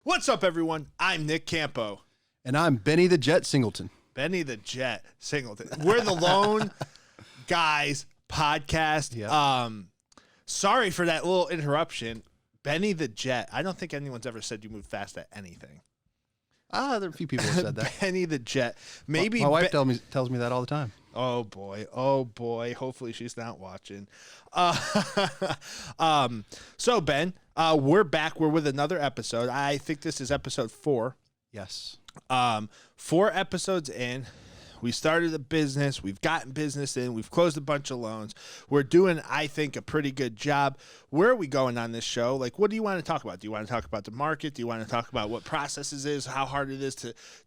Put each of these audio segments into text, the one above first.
What's up, everyone? I'm Nick Campo. And I'm Benny the Jet Singleton. Benny the Jet Singleton. We're the Lone Guys podcast. Yep. Sorry for that little interruption. Benny the Jet. I don't think anyone's ever said you move fast at anything. There are a few people who said that. Benny the Jet. Maybe my wife tells me that all the time. Oh boy. Hopefully she's not watching. So Ben, we're back. We're with another episode. I think this is episode 4. Yes. 4 episodes in. We started a business. We've gotten business in. We've closed a bunch of loans. We're doing, I think, a pretty good job. Where are we going on this show? Like, what do you want to talk about? Do you want to talk about the market? Do you want to talk about what processes is, how hard it is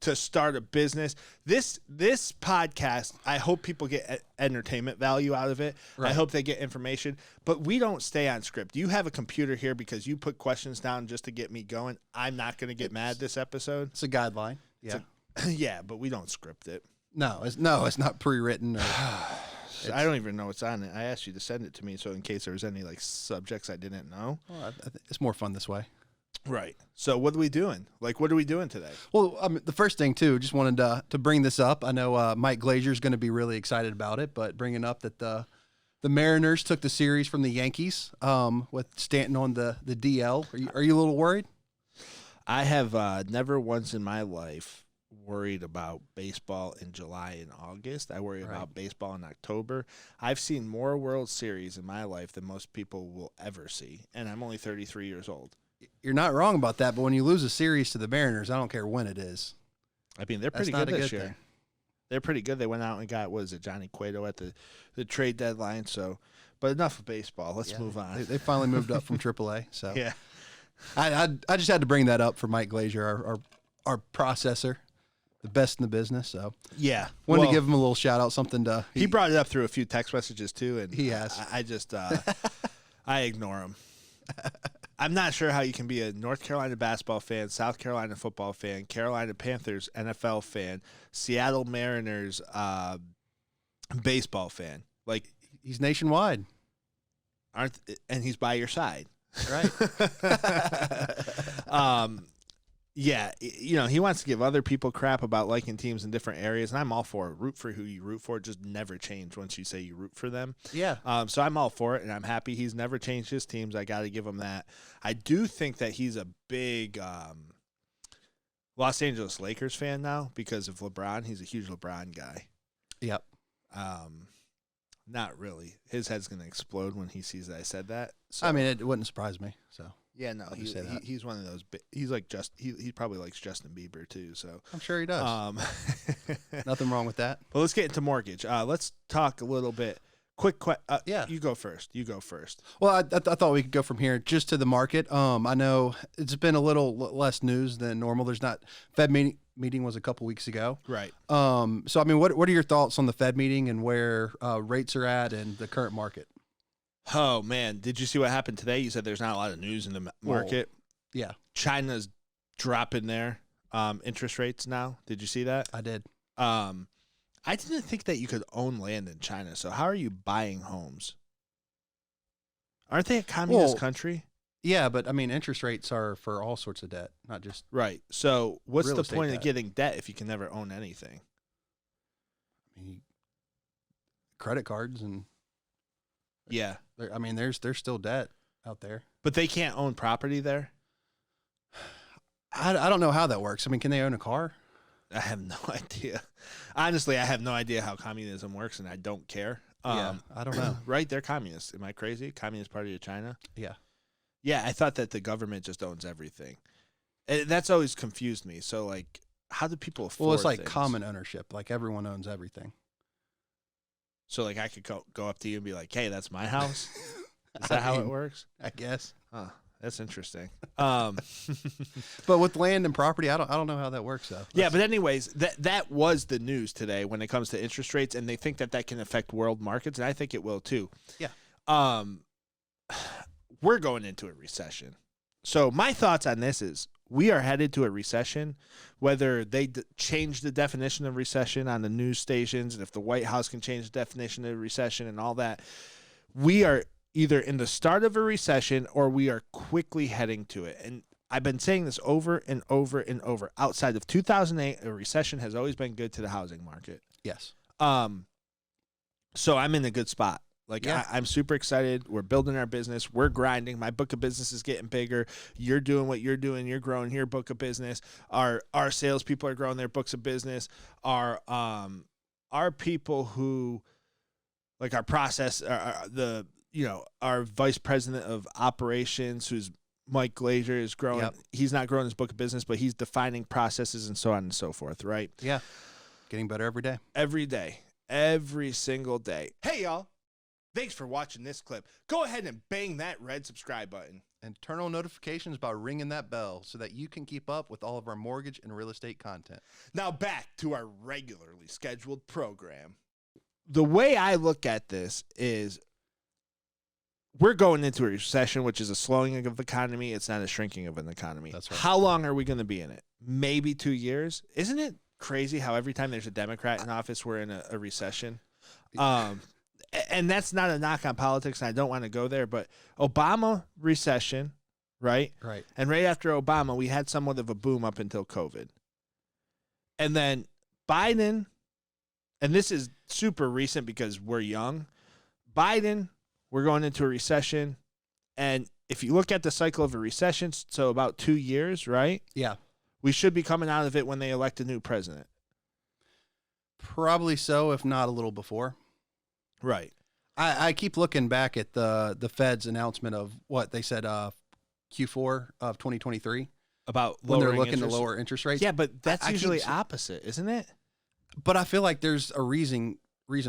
to start a business? This podcast, I hope people get entertainment value out of it. Right. I hope they get information. But we don't stay on script. You have a computer here because you put questions down just to get me going. I'm not going to get mad this episode. It's a guideline. Yeah. Yeah, but we don't script it. No, it's not pre-written. I don't even know what's on it. I asked you to send it to me, so in case there was any like subjects I didn't know. Well, I think it's more fun this way. Right. So what are we doing? Like, what are we doing today? Well, the first thing too, just wanted to bring this up. I know Mike Glazier's is going to be really excited about it, but bringing up that the Mariners took the series from the Yankees with Stanton on the DL. Are you a little worried? I have never once in my life worried about baseball in July and August. I worry about baseball in October. I've seen more World Series in my life than most people will ever see, and I'm only 33 years old. You're not wrong about that, but when you lose a series to the Mariners, I don't care when it is. I mean, they're pretty good this year. They're pretty good. They went out and got, Johnny Cueto at the trade deadline. So, but enough of baseball. Let's move on. They finally moved up from AAA. So yeah, I just had to bring that up for Mike Glazier, our processor. The best in the business, so yeah. Wanted to give him a little shout out, something to. He brought it up through a few text messages too, and he has. I just I ignore him. I'm not sure how you can be a North Carolina basketball fan, South Carolina football fan, Carolina Panthers NFL fan, Seattle Mariners baseball fan. Like, he's nationwide, and he's by your side, right? Yeah, he wants to give other people crap about liking teams in different areas, and I'm all for it. Root for who you root for. Just never change once you say you root for them. Yeah. So I'm all for it, and I'm happy he's never changed his teams. I got to give him that. I do think that he's a big Los Angeles Lakers fan now because of LeBron. He's a huge LeBron guy. Yep. Not really. His head's going to explode when he sees that I said that. So. I mean, it wouldn't surprise me, so. Yeah, no, he's one of those. He's like he probably likes Justin Bieber too. So I'm sure he does. Nothing wrong with that. But let's get into mortgage. Let's talk a little bit. Quick, yeah. You go first. Well, I thought we could go from here just to the market. I know it's been a little less news than normal. There's not Fed meeting was a couple weeks ago. Right. So I mean, what are your thoughts on the Fed meeting and where rates are at and the current market? Oh, man. Did you see what happened today? You said there's not a lot of news in the market. Well, yeah. China's dropping their interest rates now. Did you see that? I did. I didn't think that you could own land in China. So how are you buying homes? Aren't they a communist country? Yeah, but I mean, interest rates are for all sorts of debt, not just right. So what's the point debt. of getting debt if you can never own anything? I mean, credit cards and yeah. I mean, there's still debt out there. But they can't own property there? I don't know how that works. I mean, can they own a car? I have no idea. Honestly, I have no idea how communism works, and I don't care. I don't know. Right? They're communists. Am I crazy? Communist Party of China? Yeah. Yeah, I thought that the government just owns everything. And that's always confused me. So, like, how do people afford Well, it's like things? common ownership. Like, everyone owns everything. So, like, I could go up to you and be like, hey, that's my house? Is that how it works? I guess. Huh. That's interesting. But with land and property, I don't know how that works, though. Yeah, but anyways, that was the news today when it comes to interest rates, and they think that can affect world markets, and I think it will too. Yeah. We're going into a recession. So my thoughts on this is we are headed to a recession, whether they change the definition of recession on the news stations, and if the White House can change the definition of recession and all that, we are either in the start of a recession or we are quickly heading to it. And I've been saying this over and over and over. Outside of 2008, a recession has always been good to the housing market. Yes. So I'm in a good spot. Like, Yeah. I'm super excited. We're building our business. We're grinding. My book of business is getting bigger. You're doing what you're doing. You're growing your book of business. Our salespeople are growing their books of business. Our people who, like our process, our vice president of operations, who's Mike Glazier, is growing. Yep. He's not growing his book of business, but he's defining processes and so on and so forth, right? Yeah. Getting better every day. Every day. Every single day. Hey, y'all. Thanks for watching this clip. Go ahead and bang that red subscribe button. And turn on notifications by ringing that bell so that you can keep up with all of our mortgage and real estate content. Now back to our regularly scheduled program. The way I look at this is we're going into a recession, which is a slowing of the economy. It's not a shrinking of an economy. That's right. How long are we going to be in it? Maybe 2 years. Isn't it crazy how every time there's a Democrat in office, we're in a recession? And that's not a knock on politics, and I don't want to go there, but Obama recession, right? Right. And right after Obama, we had somewhat of a boom up until COVID. And then Biden, and this is super recent because we're young, Biden, we're going into a recession. And if you look at the cycle of a recession, so about 2 years, right? Yeah. We should be coming out of it when they elect a new president. Probably so, if not a little before. Right. I keep looking back at the Fed's announcement of what they said Q4 of 2023 About when they're lowering looking interest. to lower interest rates. Yeah, but that's I keep usually se- opposite, isn't it? But I feel like there's a reason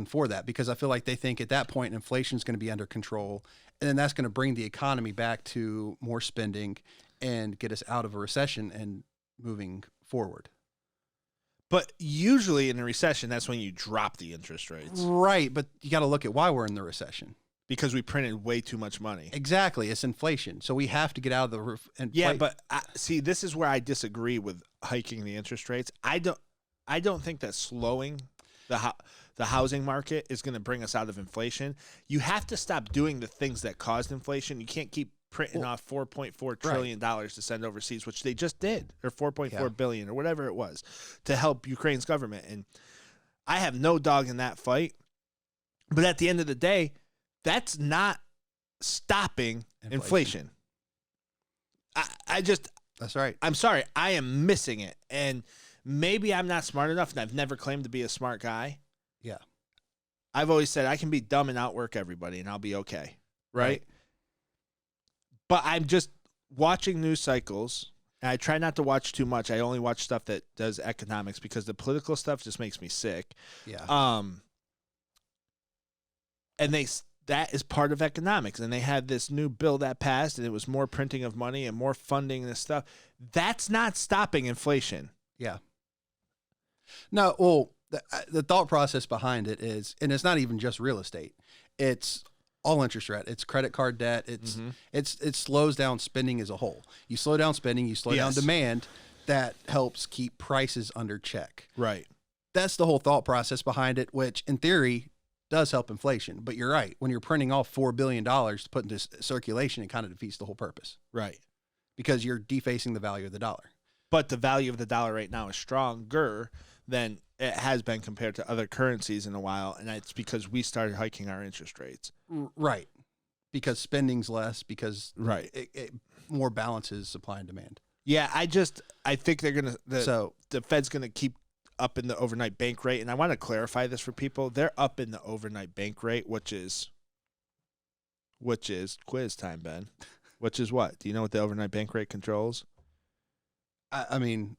for that, because I feel like they think at that point inflation is going to be under control, and then that's going to bring the economy back to more spending and get us out of a recession and moving forward. But usually in a recession, that's when you drop the interest rates Right, but you got to look at why we're in the recession. because we printed way too much money. Exactly, it's inflation, so we have to get out of the Yeah, but see, this is where I disagree with hiking the interest rates. I don't think that slowing the housing market is going to bring us out of inflation. You have to stop doing the things that caused inflation. You can't keep printing off $4.4 trillion to send overseas, which they just did, or $4.4 billion or whatever it was, to help Ukraine's government. And I have no dog in that fight. But at the end of the day, that's not stopping inflation. That's right. I'm sorry, I am missing it. And maybe I'm not smart enough, and I've never claimed to be a smart guy. Yeah. I've always said I can be dumb and outwork everybody, and I'll be okay, right? But I'm just watching news cycles, and I try not to watch too much. I only watch stuff that does economics because the political stuff just makes me sick. Yeah. And that is part of economics, and they had this new bill that passed, and it was more printing of money and more funding and stuff. That's not stopping inflation. Yeah. No, well, the thought process behind it is, and it's not even just real estate. It's all interest rate. It's credit card debt. It slows down spending as a whole. You slow down spending, you slow down demand. That helps keep prices under check. Right. That's the whole thought process behind it, which in theory does help inflation. But you're right. When you're printing off $4 billion to put into circulation, it kind of defeats the whole purpose. Right. Because you're defacing the value of the dollar. But the value of the dollar right now is stronger than it has been compared to other currencies in a while, and it's because we started hiking our interest rates. Right. Because spending's less, because right, it more balances supply and demand. Yeah, I think they're going to the Fed's going to keep up in the overnight bank rate, and I want to clarify this for people. They're up in the overnight bank rate, which is quiz time, Ben. Which is what? Do you know what the overnight bank rate controls? I mean,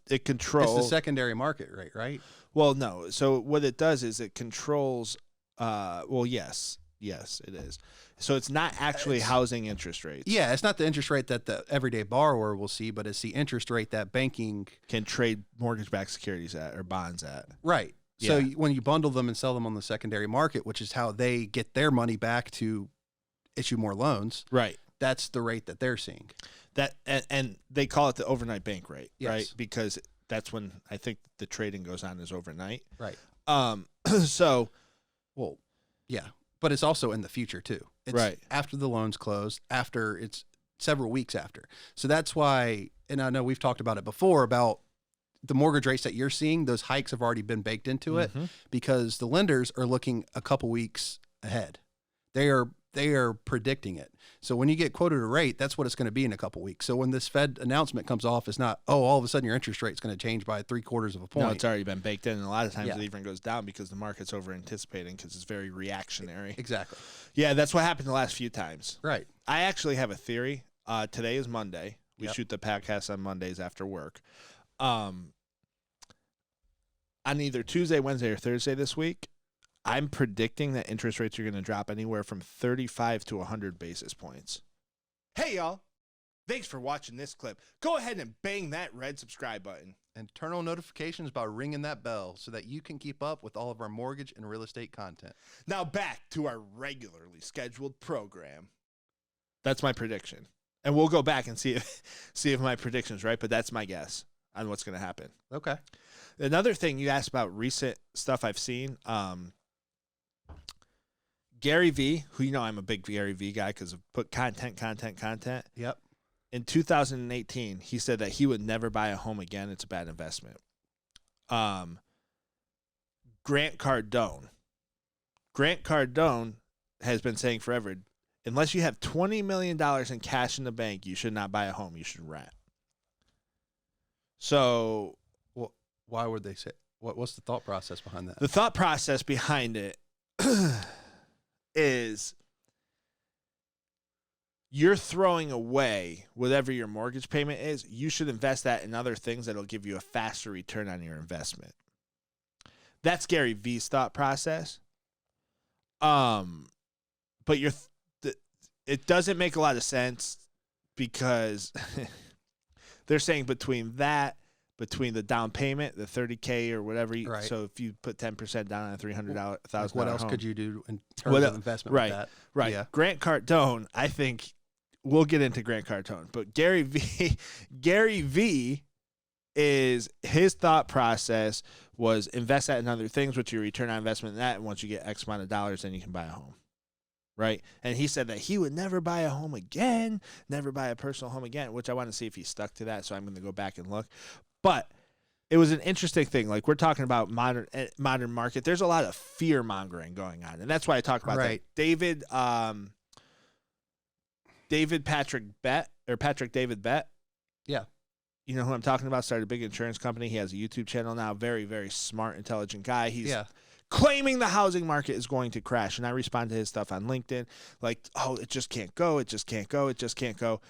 it controls it's the secondary market rate, right? Well, no. So what it does is it controls. Yes, it is. So it's not actually housing interest rates. Yeah, it's not the interest rate that the everyday borrower will see, but it's the interest rate that banking can trade mortgage-backed securities at or bonds at. Right. Yeah. So when you bundle them and sell them on the secondary market, which is how they get their money back to issue more loans. Right. That's the rate that they're seeing. That and they call it the overnight bank rate, yes. right? Because that's when I think the trading goes on is overnight. Right. So, well, yeah, but it's also in the future too. It's right. after the loans close, after it's several weeks after. So that's why, and I know we've talked about it before, about the mortgage rates that you're seeing, those hikes have already been baked into it because the lenders are looking a couple weeks ahead. They are predicting it. So when you get quoted a rate, that's what it's going to be in a couple weeks. So when this Fed announcement comes off, it's not, all of a sudden your interest rate is going to change by 3/4 of a point. No, it's already been baked in. And a lot of times it even goes down because the market's over anticipating because it's very reactionary. Exactly. Yeah, that's what happened the last few times. Right. I actually have a theory. Today is Monday. We shoot the podcast on Mondays after work. On either Tuesday, Wednesday, or Thursday this week, I'm predicting that interest rates are going to drop anywhere from 35 to 100 basis points. Hey, y'all. Thanks for watching this clip. Go ahead and bang that red subscribe button. And turn on notifications by ringing that bell so that you can keep up with all of our mortgage and real estate content. Now back to our regularly scheduled program. That's my prediction. And we'll go back and see if my prediction's right, but that's my guess on what's going to happen. Okay. Another thing you asked about recent stuff I've seen, Gary V, who I'm a big Gary V guy because of put content. Yep. In 2018, he said that he would never buy a home again. It's a bad investment. Grant Cardone has been saying forever, unless you have $20 million in cash in the bank, you should not buy a home. You should rent. So, why would they say? What's the thought process behind that? The thought process behind it is you're throwing away whatever your mortgage payment is. You should invest that in other things that'll give you a faster return on your investment. That's Gary V's thought process. But it doesn't make a lot of sense because they're saying between the down payment, the $30K or whatever. Right. So if you put 10% down on a $300,000 what else home, could you do in terms of investment with that? Right. Yeah. Grant Cardone, I think we'll get into Grant Cardone, but Gary V is his thought process was invest that in other things, which your return on investment in that, and once you get X amount of dollars, then you can buy a home. Right. And he said that he would never buy a home again, never buy a personal home again, which I want to see if he stuck to that. So I'm going to go back and look. But it was an interesting thing. Like we're talking about modern market. There's a lot of fear mongering going on. And that's why I talk about that. Patrick David Bett. Yeah. You know who I'm talking about? Started a big insurance company. He has a YouTube channel now. Very, very smart, intelligent guy. He's claiming the housing market is going to crash. And I respond to his stuff on LinkedIn like, oh, it just can't go. It just can't go. It just can't go.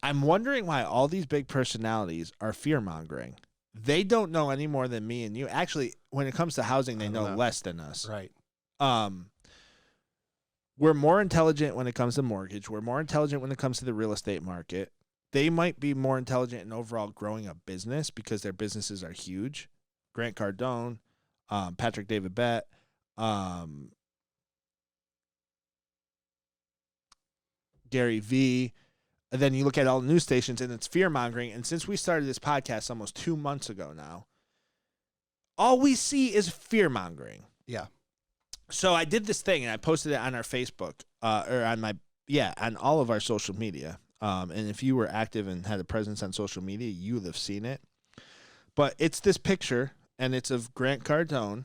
I'm wondering why all these big personalities are fear-mongering. They don't know any more than me and you. Actually, when it comes to housing, they know less than us. Right. We're more intelligent when it comes to mortgage. We're more intelligent when it comes to the real estate market. They might be more intelligent in overall growing a business because their businesses are huge. Grant Cardone, Patrick David Bett, Gary V. And then you look at all the news stations, and it's fear-mongering. And since we started this podcast almost 2 months ago now, all we see is fear-mongering. Yeah. So I did this thing, and I posted it on our Facebook, on all of our social media. And if you were active and had a presence on social media, you would have seen it. But it's this picture, and it's of Grant Cardone.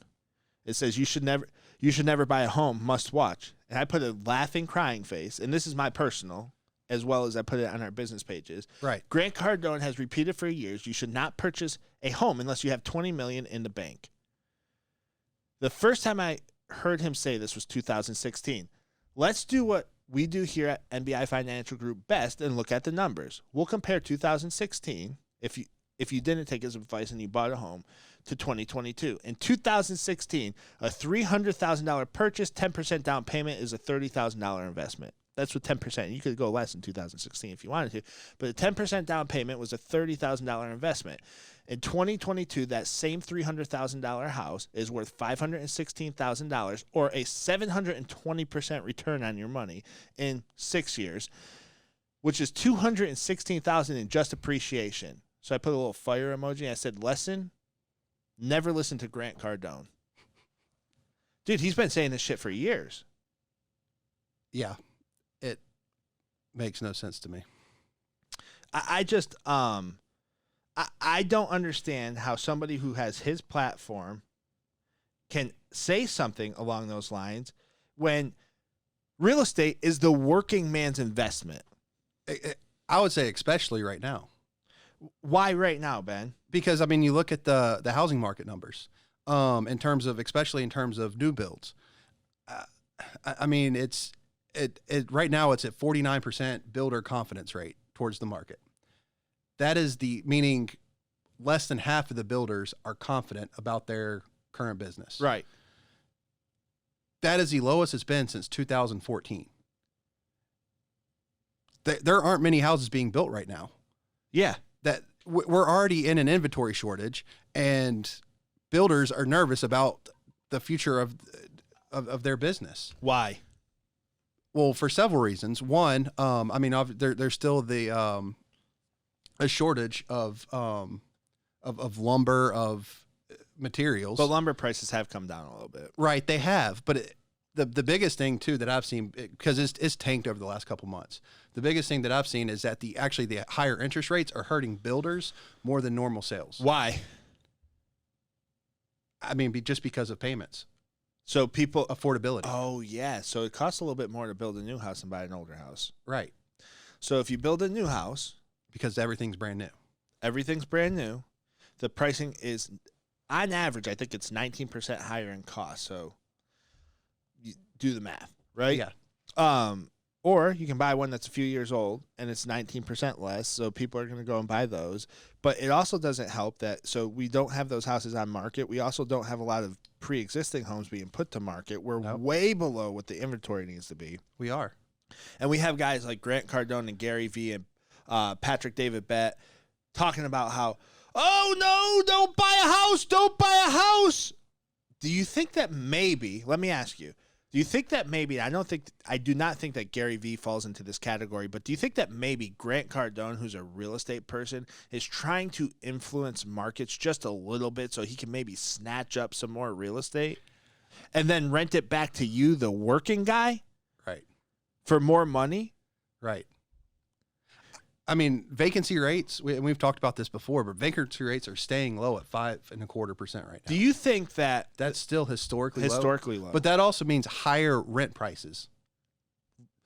It says, you should never buy a home, must watch. And I put a laughing, crying face, and this is my personal, as well as I put it on our business pages. Right. Grant Cardone has repeated for years, you should not purchase a home unless you have $20 million in the bank. The first time I heard him say this was 2016. Let's do what we do here at NBI Financial Group best and look at the numbers. We'll compare 2016, if you didn't take his advice and you bought a home, to 2022. In 2016, a $300,000 purchase, 10% down payment is a $30,000 investment. That's with 10%. You could go less in 2016 if you wanted to, but a 10% down payment was a $30,000 investment. In 2022, that same $300,000 house is worth $516,000 or a 720% return on your money in 6 years, which is $216,000 in just appreciation. So I put a little fire emoji. I said, never listen to Grant Cardone. Dude, he's been saying this shit for years. Yeah. It makes no sense to me. I just I don't understand how somebody who has his platform can say something along those lines when real estate is the working man's investment. I would say especially right now. Why right now, Ben? Because, I mean, you look at the housing market numbers in terms of, especially in terms of new builds. I mean, it right now it's at 49% builder confidence rate towards the market. That is meaning less than half of the builders are confident about their current business. Right. That is the lowest it's been since 2014. There aren't many houses being built right now. Yeah. That we're already in an inventory shortage, and builders are nervous about the future of their business. Why? Well, for several reasons. One, I mean, there's still a shortage of lumber, of materials. But lumber prices have come down a little bit. Right, they have. But the biggest thing too that I've seen, because it's tanked over the last couple months. The biggest thing that I've seen is that the higher interest rates are hurting builders more than normal sales. Why? I mean, just because of payments. So people affordability. Oh yeah, so it costs a little bit more to build a new house than buy an older house. Right. So if you build a new house, because everything's brand new. Everything's brand new. The pricing is, on average, I think it's 19% higher in cost. So you do the math, right? Yeah. Or you can buy one that's a few years old and it's 19% less. So people are going to go and buy those. But it also doesn't help that, so we don't have those houses on market. We also don't have a lot of pre-existing homes being put to market. We're way below what the inventory needs to be. We are. And we have guys like Grant Cardone and Gary Vee and Patrick David Bett talking about how, oh, no, don't buy a house. Don't buy a house. Do you think that maybe, let me ask you, do you think that maybe, I do not think that Gary Vee falls into this category, but do you think that maybe Grant Cardone, who's a real estate person, is trying to influence markets just a little bit so he can maybe snatch up some more real estate and then rent it back to you, the working guy? Right. For more money? Right. I mean, vacancy rates, we've talked about this before, but vacancy rates are staying low at 5.25% right now. Do you think that that's still historically low? But that also means higher rent prices.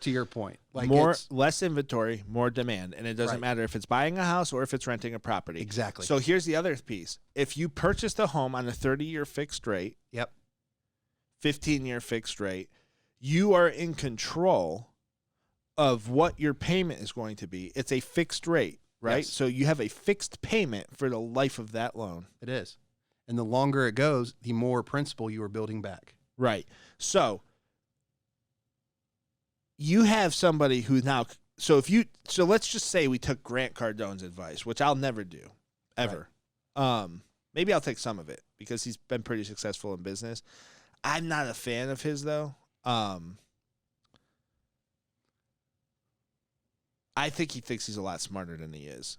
To your point, like less inventory, more demand, and it doesn't matter if it's buying a house or if it's renting a property. Exactly. So here's the other piece: if you purchased a home on a 30-year fixed rate, 15-year fixed rate, you are in control of what your payment is going to be. It's a fixed rate, right? Yes. So you have a fixed payment for the life of that loan. It is. And the longer it goes, the more principal you are building back. Right. So you have somebody who now, so let's just say we took Grant Cardone's advice, which I'll never do, ever. Right. Maybe I'll take some of it because he's been pretty successful in business. I'm not a fan of his though. I think he thinks he's a lot smarter than he is.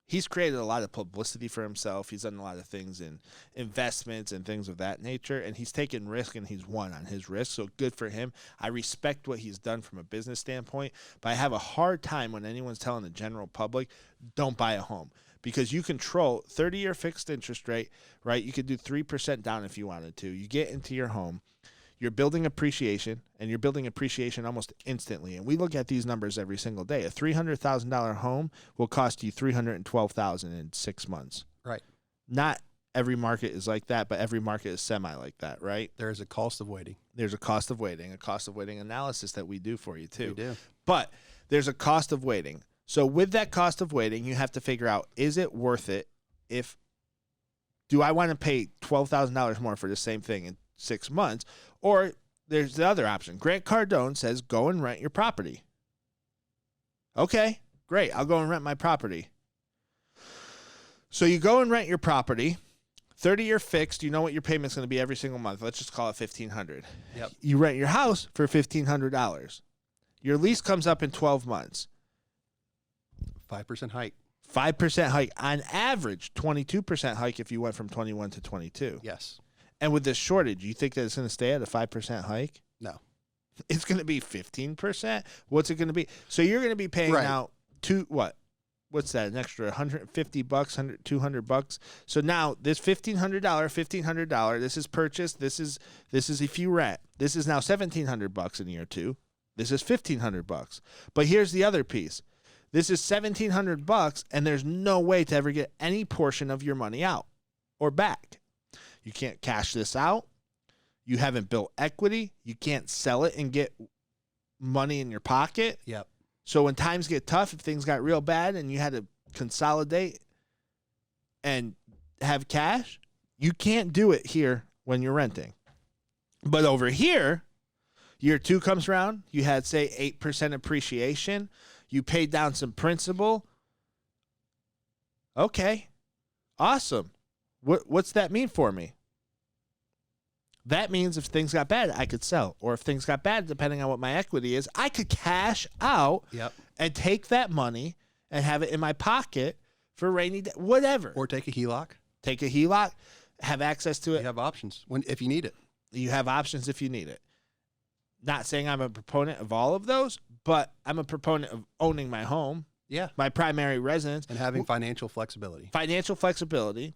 He's created a lot of publicity for himself. He's done a lot of things in investments and things of that nature, and he's taken risk and he's won on his risk, so good for him. I respect what he's done from a business standpoint, but I have a hard time when anyone's telling the general public, don't buy a home, because you control 30-year fixed interest rate, right? You could do 3% down if you wanted to. You get into your home. You're building appreciation, and you're building appreciation almost instantly. And we look at these numbers every single day. A $300,000 home will cost you $312,000 in 6 months. Right. Not every market is like that, but every market is semi like that, right? There is a cost of waiting. There's a cost of waiting analysis that we do for you too. We do. But there's a cost of waiting. So with that cost of waiting, you have to figure out, is it worth it? Do I want to pay $12,000 more for the same thing in 6 months? Or there's the other option. Grant Cardone says, go and rent your property. Okay, great. I'll go and rent my property. So you go and rent your property, 30-year fixed. You know what your payment's going to be every single month. Let's just call it $1,500. Yep. You rent your house for $1,500. Your lease comes up in 12 months. 5% hike. 5% hike. On average, 22% hike if you went from 21 to 22. Yes. And with this shortage, you think that it's going to stay at a 5% hike? No. It's going to be 15%? What's it going to be? So you're going to be paying out what? what's that? An extra 150 bucks, 200 bucks. So now this $1,500, this is purchased. This is if you rent. This is now 1,700 bucks in year 2. This is 1,500 bucks. But here's the other piece. This is 1,700 bucks, and there's no way to ever get any portion of your money out or back. You can't cash this out. You haven't built equity. You can't sell it and get money in your pocket. Yep. So when times get tough, if things got real bad and you had to consolidate and have cash, you can't do it here when you're renting. But over here, year 2 comes around, you had, say, 8% appreciation. You paid down some principal. Okay, awesome. What's that mean for me? That means if things got bad, I could sell. Or if things got bad, depending on what my equity is, I could cash out and take that money and have it in my pocket for rainy day, whatever. Or take a HELOC. Take a HELOC, have access to it. You have options if you need it. You have options if you need it. Not saying I'm a proponent of all of those, but I'm a proponent of owning my home. Yeah. My primary residence. And having financial flexibility. Financial flexibility.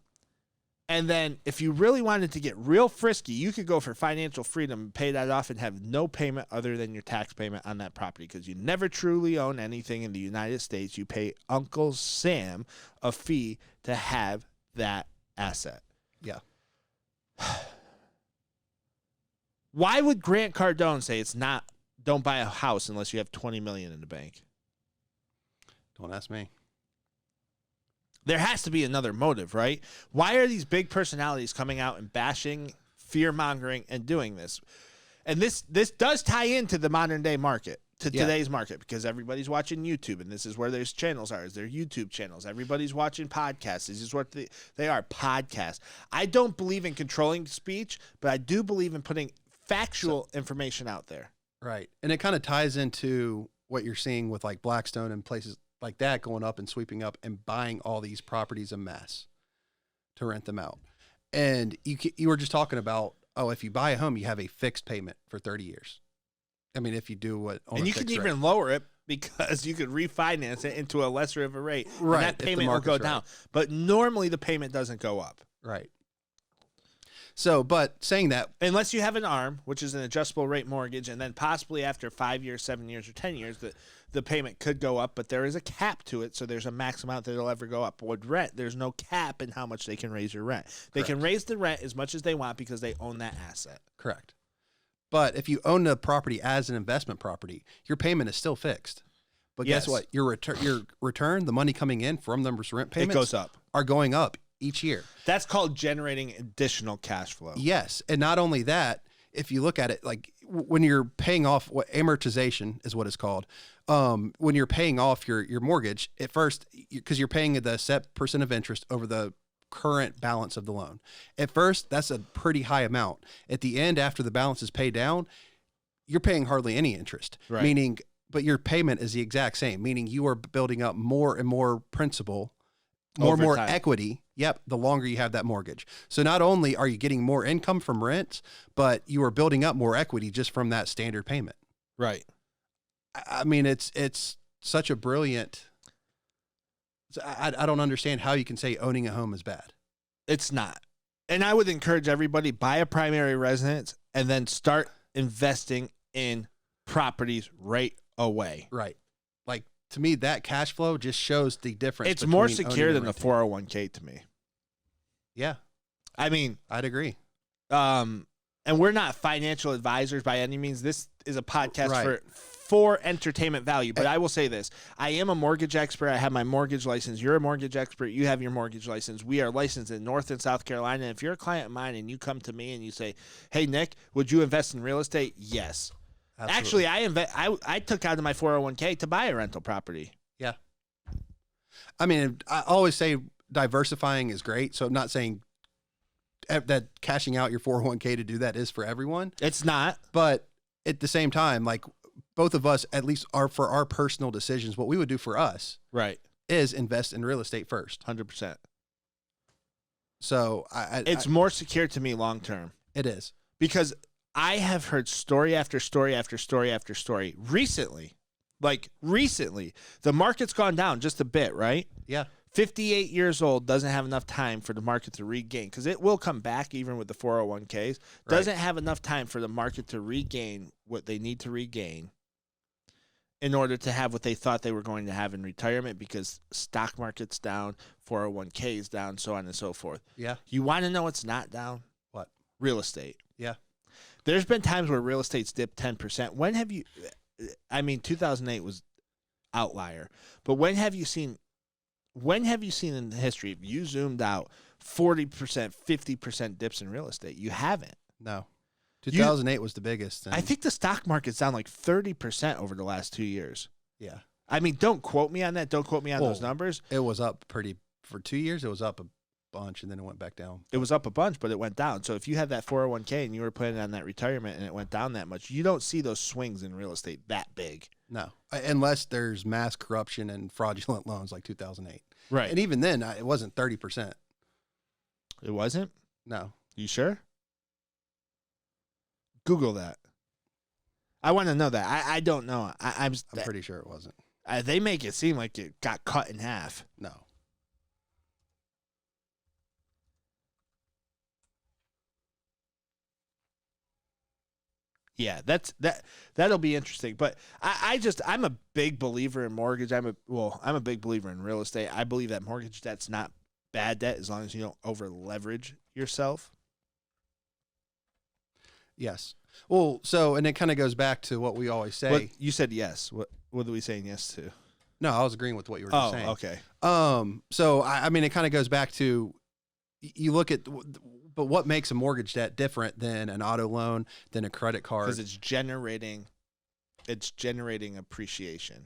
And then if you really wanted to get real frisky, you could go for financial freedom and pay that off and have no payment other than your tax payment on that property, because you never truly own anything in the United States. You pay Uncle Sam a fee to have that asset. Yeah. Why would Grant Cardone say don't buy a house unless you have $20 million in the bank? Don't ask me. There has to be another motive, right? Why are these big personalities coming out and bashing, fear-mongering, and doing this? And this does tie into the modern-day market, to today's market, because everybody's watching YouTube, and this is where their channels are, is their YouTube channels. Everybody's watching podcasts. This is what they are, podcasts. I don't believe in controlling speech, but I do believe in putting factual information out there. Right. And it kind of ties into what you're seeing with like Blackstone and places like that going up and sweeping up and buying all these properties en masse to rent them out. And you were just talking about, if you buy a home, you have a fixed payment for 30 years. I mean, if you do what, and you can even lower it because you could refinance it into a lesser of a rate. Right. And that payment will go down. But normally the payment doesn't go up. Right. So, but saying that, unless you have an ARM, which is an adjustable rate mortgage, and then possibly after 5 years, 7 years, or 10 years, the payment could go up, but there is a cap to it, so there's a max amount that it'll ever go up. But with rent, there's no cap in how much they can raise your rent. They can raise the rent as much as they want because they own that asset. Correct. But if you own the property as an investment property, your payment is still fixed. But guess what? Your return, the money coming in from those rent payments, it goes up, are going up each year. That's called generating additional cash flow. Yes. And not only that, if you look at it, like when you're paying off, what amortization is what it's called. When you're paying off your mortgage at first, because you're paying the set percent of interest over the current balance of the loan. At first, that's a pretty high amount. At the end, after the balance is paid down, you're paying hardly any interest, meaning, but your payment is the exact same, meaning you are building up more and more principal, more and more equity. Yep. The longer you have that mortgage. So not only are you getting more income from rents, but you are building up more equity just from that standard payment. Right. I mean, it's such a brilliant, I don't understand how you can say owning a home is bad. It's not. And I would encourage everybody, buy a primary residence and then start investing in properties right away. Right. Like, to me, that cash flow just shows the difference. It's more secure than the 401k to me. Yeah. I mean, I'd agree. And we're not financial advisors by any means. This is a podcast for entertainment value. But I will say this. I am a mortgage expert. I have my mortgage license. You're a mortgage expert. You have your mortgage license. We are licensed in North and South Carolina. And if you're a client of mine and you come to me and you say, hey, Nick, would you invest in real estate? Yes. Absolutely. Actually, I took out of my 401k to buy a rental property. Yeah. I mean, I always say diversifying is great. So I'm not saying that cashing out your 401k to do that is for everyone. It's not. But at the same time, like both of us, at least for our personal decisions, what we would do for us is invest in real estate first. 100%. So it's more secure to me long term. It is. Because I have heard story after story after story after story recently, Like recently, the market's gone down just a bit, right? Yeah. 58 years old doesn't have enough time for the market to regain because it will come back even with the 401ks. Doesn't have enough time for the market to regain what they need to regain in order to have what they thought they were going to have in retirement because stock market's down, 401ks down, so on and so forth. Yeah. You want to know what's not down? What? Real estate. Yeah. There's been times where real estate's dipped 10%. When have you, 2008 was outlier, but when have you seen in the history, if you zoomed out, 40%, 50% dips in real estate? You haven't. No. 2008 was the biggest. I think the stock market's down like 30% over the last 2 years. Yeah. I mean, don't quote me on that. Don't quote me on those numbers. It was up for 2 years, it was up a bunch, and then it went back down. It was up a bunch, but it went down. So if you had that 401k and you were planning on that retirement and it went down that much, you don't see those swings in real estate that big. No, unless there's mass corruption and fraudulent loans like 2008. Right. And even then, it wasn't 30%. It wasn't? No. You sure? Google that. I want to know that. I don't know. I'm pretty sure it wasn't. They make it seem like it got cut in half. No. Yeah, that'll be interesting. But I'm a big believer in mortgage. I'm a big believer in real estate. I believe that mortgage debt's not bad debt as long as you don't over leverage yourself. Yes. Well, and it kind of goes back to what we always say. You said yes. What are we saying yes to? No, I was agreeing with what you were just saying. Okay. So I mean, it kind of goes back to you look at. But what makes a mortgage debt different than an auto loan, than a credit card? Because it's generating appreciation.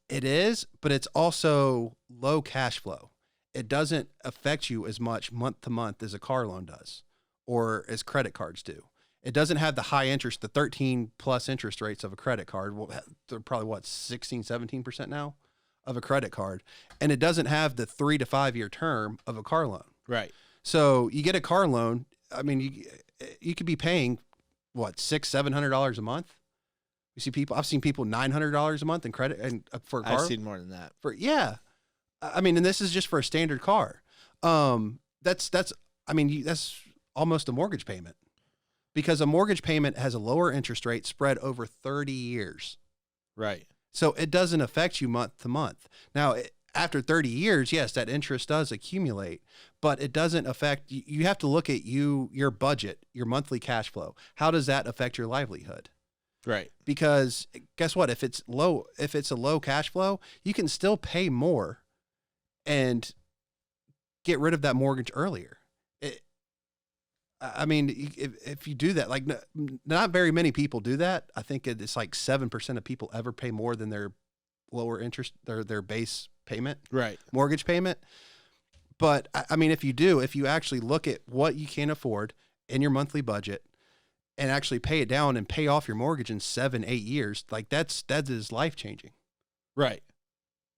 It is, but it's also low cash flow. It doesn't affect you as much month to month as a car loan does, or as credit cards do. It doesn't have the high interest, the 13 plus interest rates of a credit card. Well, they're probably 16, 17% now of a credit card. And it doesn't have the 3 to 5 year term of a car loan. Right. So you get a car loan. I mean, you could be paying $600-700 a month. I've seen people $900 a month in credit and for a car. I've seen more than that. I mean, and this is just for a standard car. That's almost a mortgage payment, because a mortgage payment has a lower interest rate spread over 30 years. Right. So it doesn't affect you month to month. Now, after 30 years, yes, that interest does accumulate, but it doesn't affect you. You have to look at your budget, your monthly cash flow. How does that affect your livelihood? Right. Because guess what? If it's a low cash flow, you can still pay more and get rid of that mortgage earlier. If you do that, like not very many people do that. I think it's like 7% of people ever pay more than their lower interest, their base payment, right? Mortgage payment. But I mean, if you actually look at what you can afford in your monthly budget and actually pay it down and pay off your mortgage in 7-8 years, like that is life changing. Right.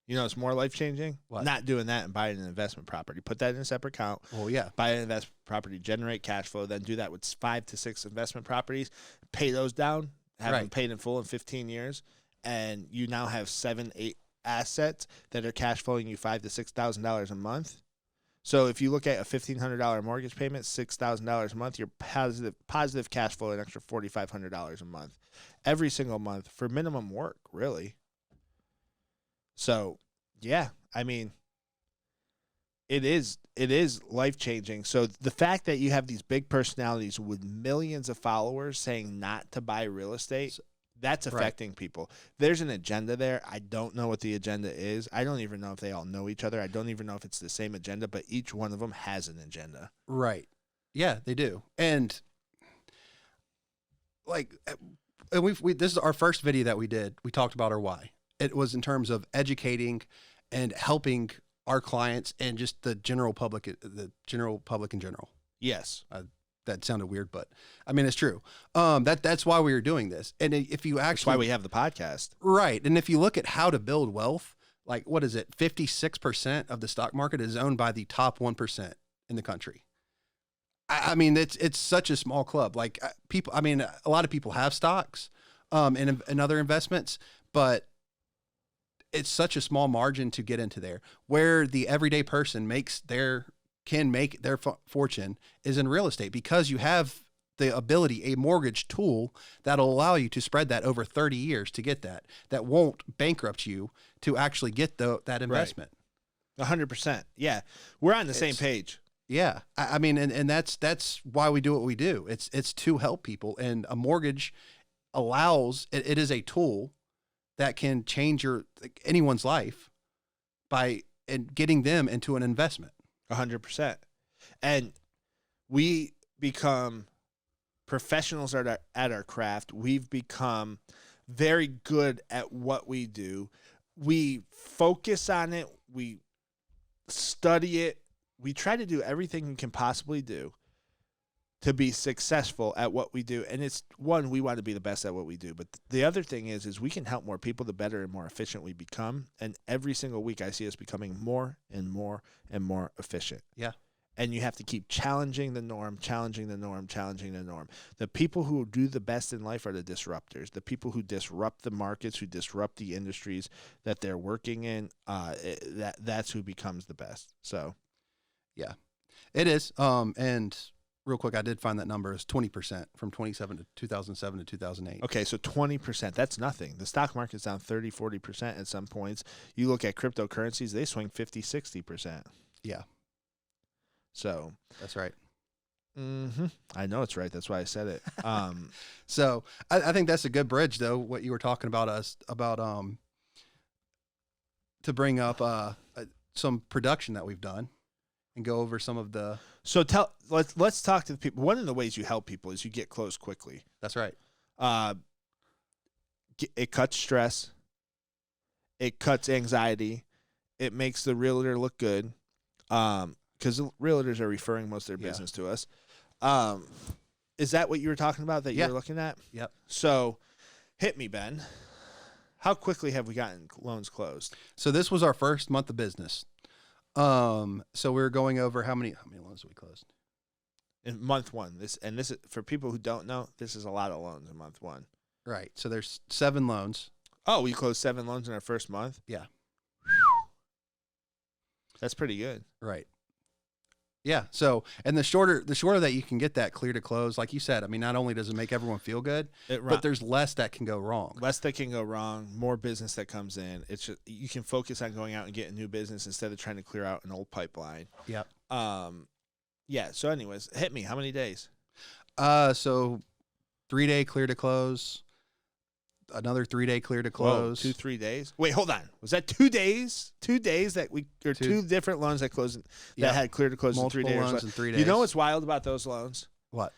You know, it's more life changing. What? Not doing that and buying an investment property. Put that in a separate account. Well, yeah. Buy an investment property, generate cash flow, then do that with 5 to 6 investment properties, pay those down, have them paid in full in 15 years, and you now have 7-8 assets that are cash flowing you $5,000 to $6,000 a month. So if you look at a $1,500 mortgage payment, $6,000 a month, you're positive cash flow an extra $4,500 a month every single month for minimum work, really. So, yeah, I mean, it is life changing. So the fact that you have these big personalities with millions of followers saying not to buy real estate, that's affecting people. There's an agenda there. I don't know what the agenda is. I don't even know if they all know each other. I don't even know if it's the same agenda, but each one of them has an agenda. Right. Yeah, they do. And this is our first video that we did. We talked about our why. It was in terms of educating and helping our clients and just the general public in general. Yes. That sounded weird, but I mean, it's true. That's why we were doing this. And if you actually, that's why we have the podcast. Right. And if you look at how to build wealth, like what is it? 56% of the stock market is owned by the top 1% in the country. I mean, it's such a small club. Like a lot of people have stocks, and other investments, but it's such a small margin to get into there. Where the everyday person can make their fortune is in real estate, because you have the ability, a mortgage tool that'll allow you to spread that over 30 years to get that won't bankrupt you to actually get that investment. 100%. Yeah. We're on the same page. Yeah. I mean, and that's why we do what we do. It's to help people, and a mortgage it is a tool that can change anyone's life by getting them into an investment. 100%. And we become professionals at our craft. We've become very good at what we do. We focus on it. We study it. We try to do everything we can possibly do to be successful at what we do. And it's one, we want to be the best at what we do. But the other thing is we can help more people the better and more efficient we become. And every single week I see us becoming more and more and more efficient. Yeah. And you have to keep challenging the norm, challenging the norm, challenging the norm. The people who do the best in life are the disruptors, the people who disrupt the markets, who disrupt the industries that they're working in. That's who becomes the best. So, yeah, it is. And real quick, I did find that number is 20% from 2007 to 2008. Okay, so 20%, that's nothing. The stock market's down 30, 40% at some points. You look at cryptocurrencies, they swing 50, 60%. Yeah. So that's right. I know it's right. That's why I said it. So I think that's a good bridge, though, what you were talking about to bring up some production that we've done and go over some of the. So let's talk to the people. One of the ways you help people is you get closed quickly. That's right. It cuts stress. It cuts anxiety. It makes the realtor look good. Because realtors are referring most of their business to us. Is that what you were talking about that you were looking at? Yep. So hit me, Ben. How quickly have we gotten loans closed? So this was our first month of business. So we were going over how many loans we closed in month one. This is for people who don't know, this is a lot of loans in month one. Right. So there's 7 loans. Oh, we closed 7 loans in our first month? Yeah. That's pretty good. Right. Yeah. So, and the shorter that you can get that clear to close, like you said, I mean, not only does it make everyone feel good, but there's less that can go wrong. Less that can go wrong, more business that comes in. It's just, you can focus on going out and getting new business instead of trying to clear out an old pipeline. Yep. Yeah. So anyways, hit me. How many days? So 3-day clear to close. Another 3-day clear to close. 2-3 days. Wait, hold on. Was that 2 days? 2 days that two different loans that closed that had clear to close in 3 days. Multiple loans in 3 days. You know what's wild about those loans? What?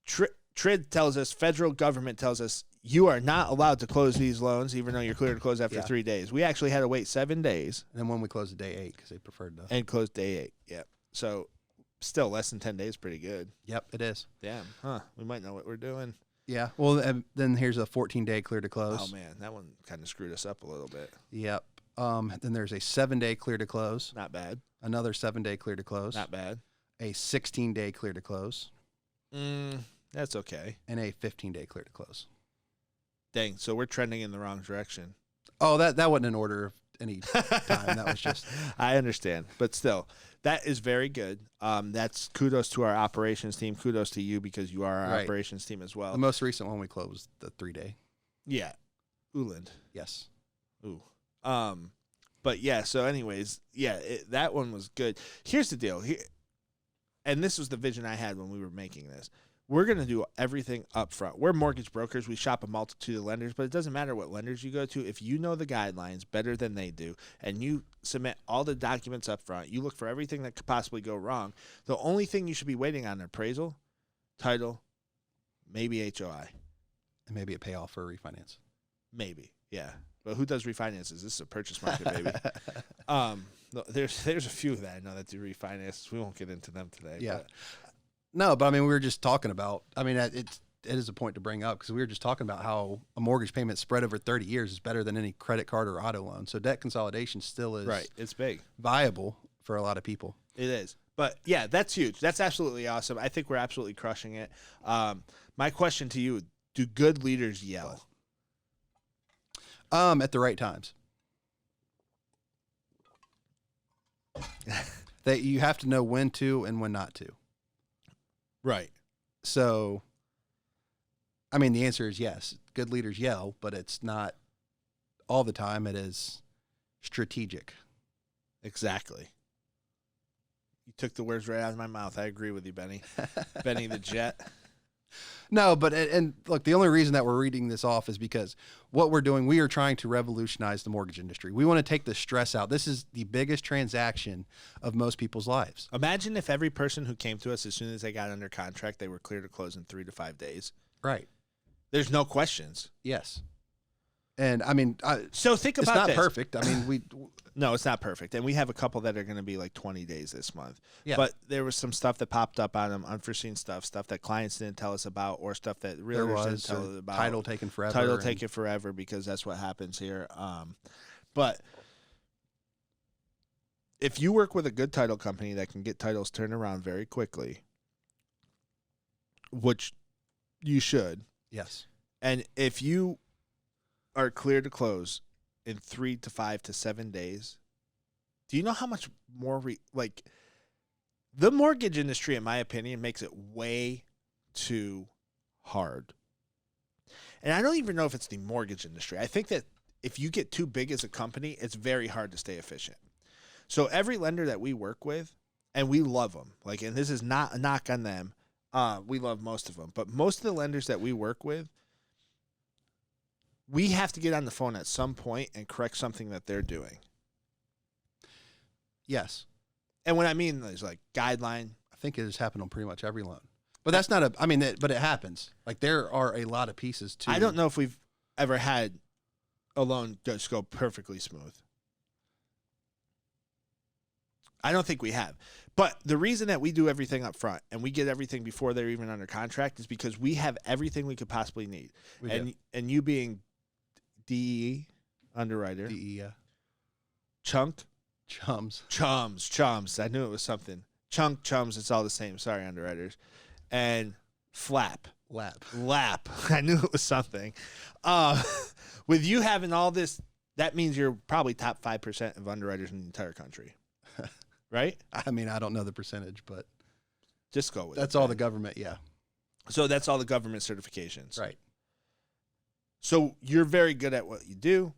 TRID tells us, federal government tells us, you are not allowed to close these loans, even though you're clear to close after 3 days. We actually had to wait 7 days. And then when we closed day 8, because they preferred to. And closed day 8. Yeah. So still less than 10 days, pretty good. Yep, it is. Damn. Huh. We might know what we're doing. Yeah. Well, and then here's a 14-day clear to close. Oh, man. That one kind of screwed us up a little bit. Yep. Then there's a 7-day clear to close. Not bad. Another 7-day clear to close. Not bad. A 16-day clear to close. That's okay. And a 15-day clear to close. Dang. So we're trending in the wrong direction. Oh, that wasn't in order of any time. That was just. I understand. But still, that is very good. That's kudos to our operations team. Kudos to you because you are our operations team as well. The most recent one we closed was the 3-day. Yeah. Uland. Yes. Ooh. But yeah, so anyways, yeah, that one was good. Here's the deal. And this was the vision I had when we were making this. We're going to do everything up front. We're mortgage brokers. We shop a multitude of lenders, but it doesn't matter what lenders you go to. If you know the guidelines better than they do and you submit all the documents up front, you look for everything that could possibly go wrong, the only thing you should be waiting on appraisal, title, maybe HOI. And maybe a payoff for a refinance. Maybe, yeah. But who does refinances? This is a purchase market, baby. There's a few that I know that do refinances. We won't get into them today. Yeah. No, but I mean, we were just talking about, I mean, it is a point to bring up because we were just talking about how a mortgage payment spread over 30 years is better than any credit card or auto loan. So debt consolidation still is It's big, viable for a lot of people. It is. But yeah, that's huge. That's absolutely awesome. I think we're absolutely crushing it. My question to you, do good leaders yell? At the right times. that you have to know when to and when not to. Right. So, I mean, the answer is yes. Good leaders yell, but it's not all the time. It is strategic. Exactly. You took the words right out of my mouth. I agree with you, Benny. Benny the Jet. No, but and look, the only reason that we're reading this off is because what we're doing, we are trying to revolutionize the mortgage industry. We want to take the stress out. This is the biggest transaction of most people's lives. Imagine if every person who came to us as soon as they got under contract, they were clear to close in 3 to 5 days. Right. There's no questions. Yes. And I mean, so think about it's not this. perfect. I mean, No, it's not perfect. And we have a couple that are going to be like 20 days this month. Yeah. But there was some stuff that popped up on them, unforeseen stuff that clients didn't tell us about, or stuff that realtors didn't tell us about. Title taken forever. Title taken forever, because that's what happens here. But if you work with a good title company that can get titles turned around very quickly, which you should. Yes. And if you are clear to close in 3 to 5 to 7 days, do you know how much more the mortgage industry, in my opinion, makes it way too hard. And I don't even know if it's the mortgage industry. I think that if you get too big as a company, it's very hard to stay efficient. So every lender that we work with, and we love them, and this is not a knock on them, we love most of them, but most of the lenders that we work with, we have to get on the phone at some point and correct something that they're doing. Yes. And what I mean is guideline. I think it has happened on pretty much every loan. But that's not but it happens. There are a lot of pieces too. I don't know if we've ever had a loan just go perfectly smooth. I don't think we have. But the reason that we do everything up front and we get everything before they're even under contract is because we have everything we could possibly need. And you being DE underwriter. DE, yeah. Chums. I knew it was something. Chunk, chums, it's all the same. Sorry, underwriters. And Lap. I knew it was something. With you having all this, that means you're probably top 5% of underwriters in the entire country. Right? I mean, I don't know the percentage, but just go with that's all the government, yeah. So that's all the government certifications. Right. So you're very good at what you do,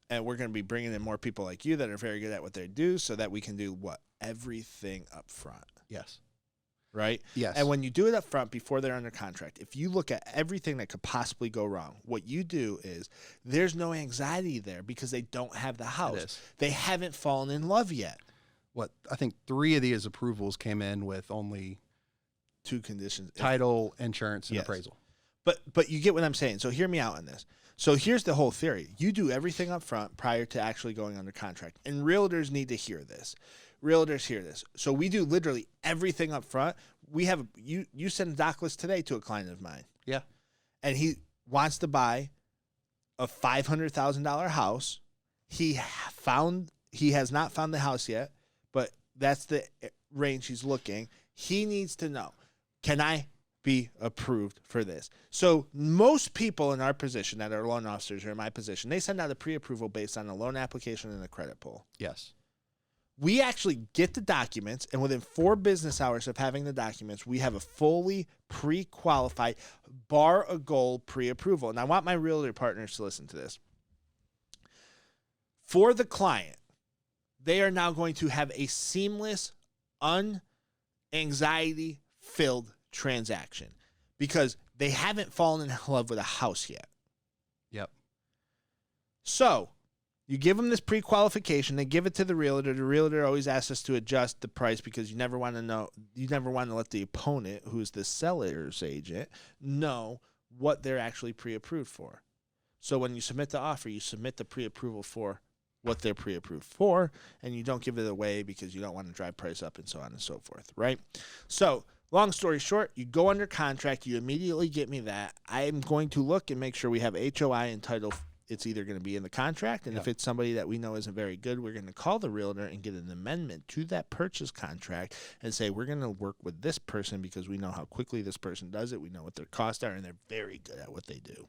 and we're going to be bringing in more people like you that are very good at what they do so that we can do what? Everything up front. Yes. Right? Yes. And when you do it up front before they're under contract, if you look at everything that could possibly go wrong, what you do is there's no anxiety there because they don't have the house. They haven't fallen in love yet. I think 3 of these approvals came in with only 2 conditions: title, insurance, and appraisal. But you get what I'm saying. So hear me out on this. So here's the whole theory. You do everything up front prior to actually going under contract. And realtors need to hear this. Realtors hear this. So we do literally everything up front. We have you sent a doc list today to a client of mine. Yeah. And he wants to buy a $500,000 house. He has not found the house yet, but that's the range he's looking. He needs to know, can I be approved for this? So most people in our position that are loan officers or in my position, they send out a pre-approval based on a loan application and a credit pull. Yes. We actually get the documents, and within 4 business hours of having the documents, we have a fully pre-qualified, bar a goal pre-approval. And I want my realtor partners to listen to this. For the client, they are now going to have a seamless, unanxiety-filled transaction because they haven't fallen in love with a house yet. Yep. So you give them this pre-qualification. They give it to the realtor. The realtor always asks us to adjust the price because you never want to let the opponent, who's the seller's agent, know what they're actually pre-approved for. So when you submit the offer, you submit the pre-approval for what they're pre-approved for, and you don't give it away because you don't want to drive price up and so on and so forth, right? So long story short, you go under contract, you immediately get me that. I am going to look and make sure we have HOI and title. It's either going to be in the contract, and if it's somebody that we know isn't very good, we're going to call the realtor and get an amendment to that purchase contract and say, we're going to work with this person because we know how quickly this person does it. We know what their costs are, and they're very good at what they do.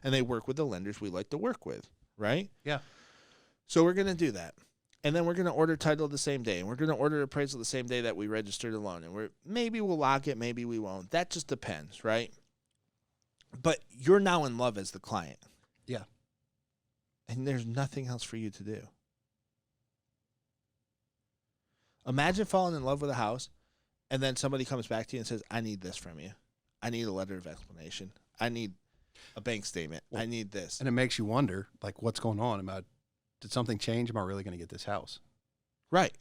And they work with the lenders we like to work with, right? Yeah. So we're going to do that. and then we're going to order title the same day, and we're going to order appraisal the same day that we registered the loan, and maybe we'll lock it, maybe we won't. That just depends, right? But you're now in love as the client. Yeah. And there's nothing else for you to do. Imagine falling in love with a house, and then somebody comes back to you and says, I need this from you. I need a letter of explanation. I need a bank statement. I need this. And it makes you wonder, like, what's going on? Did something change? Am I really going to get this house? Right.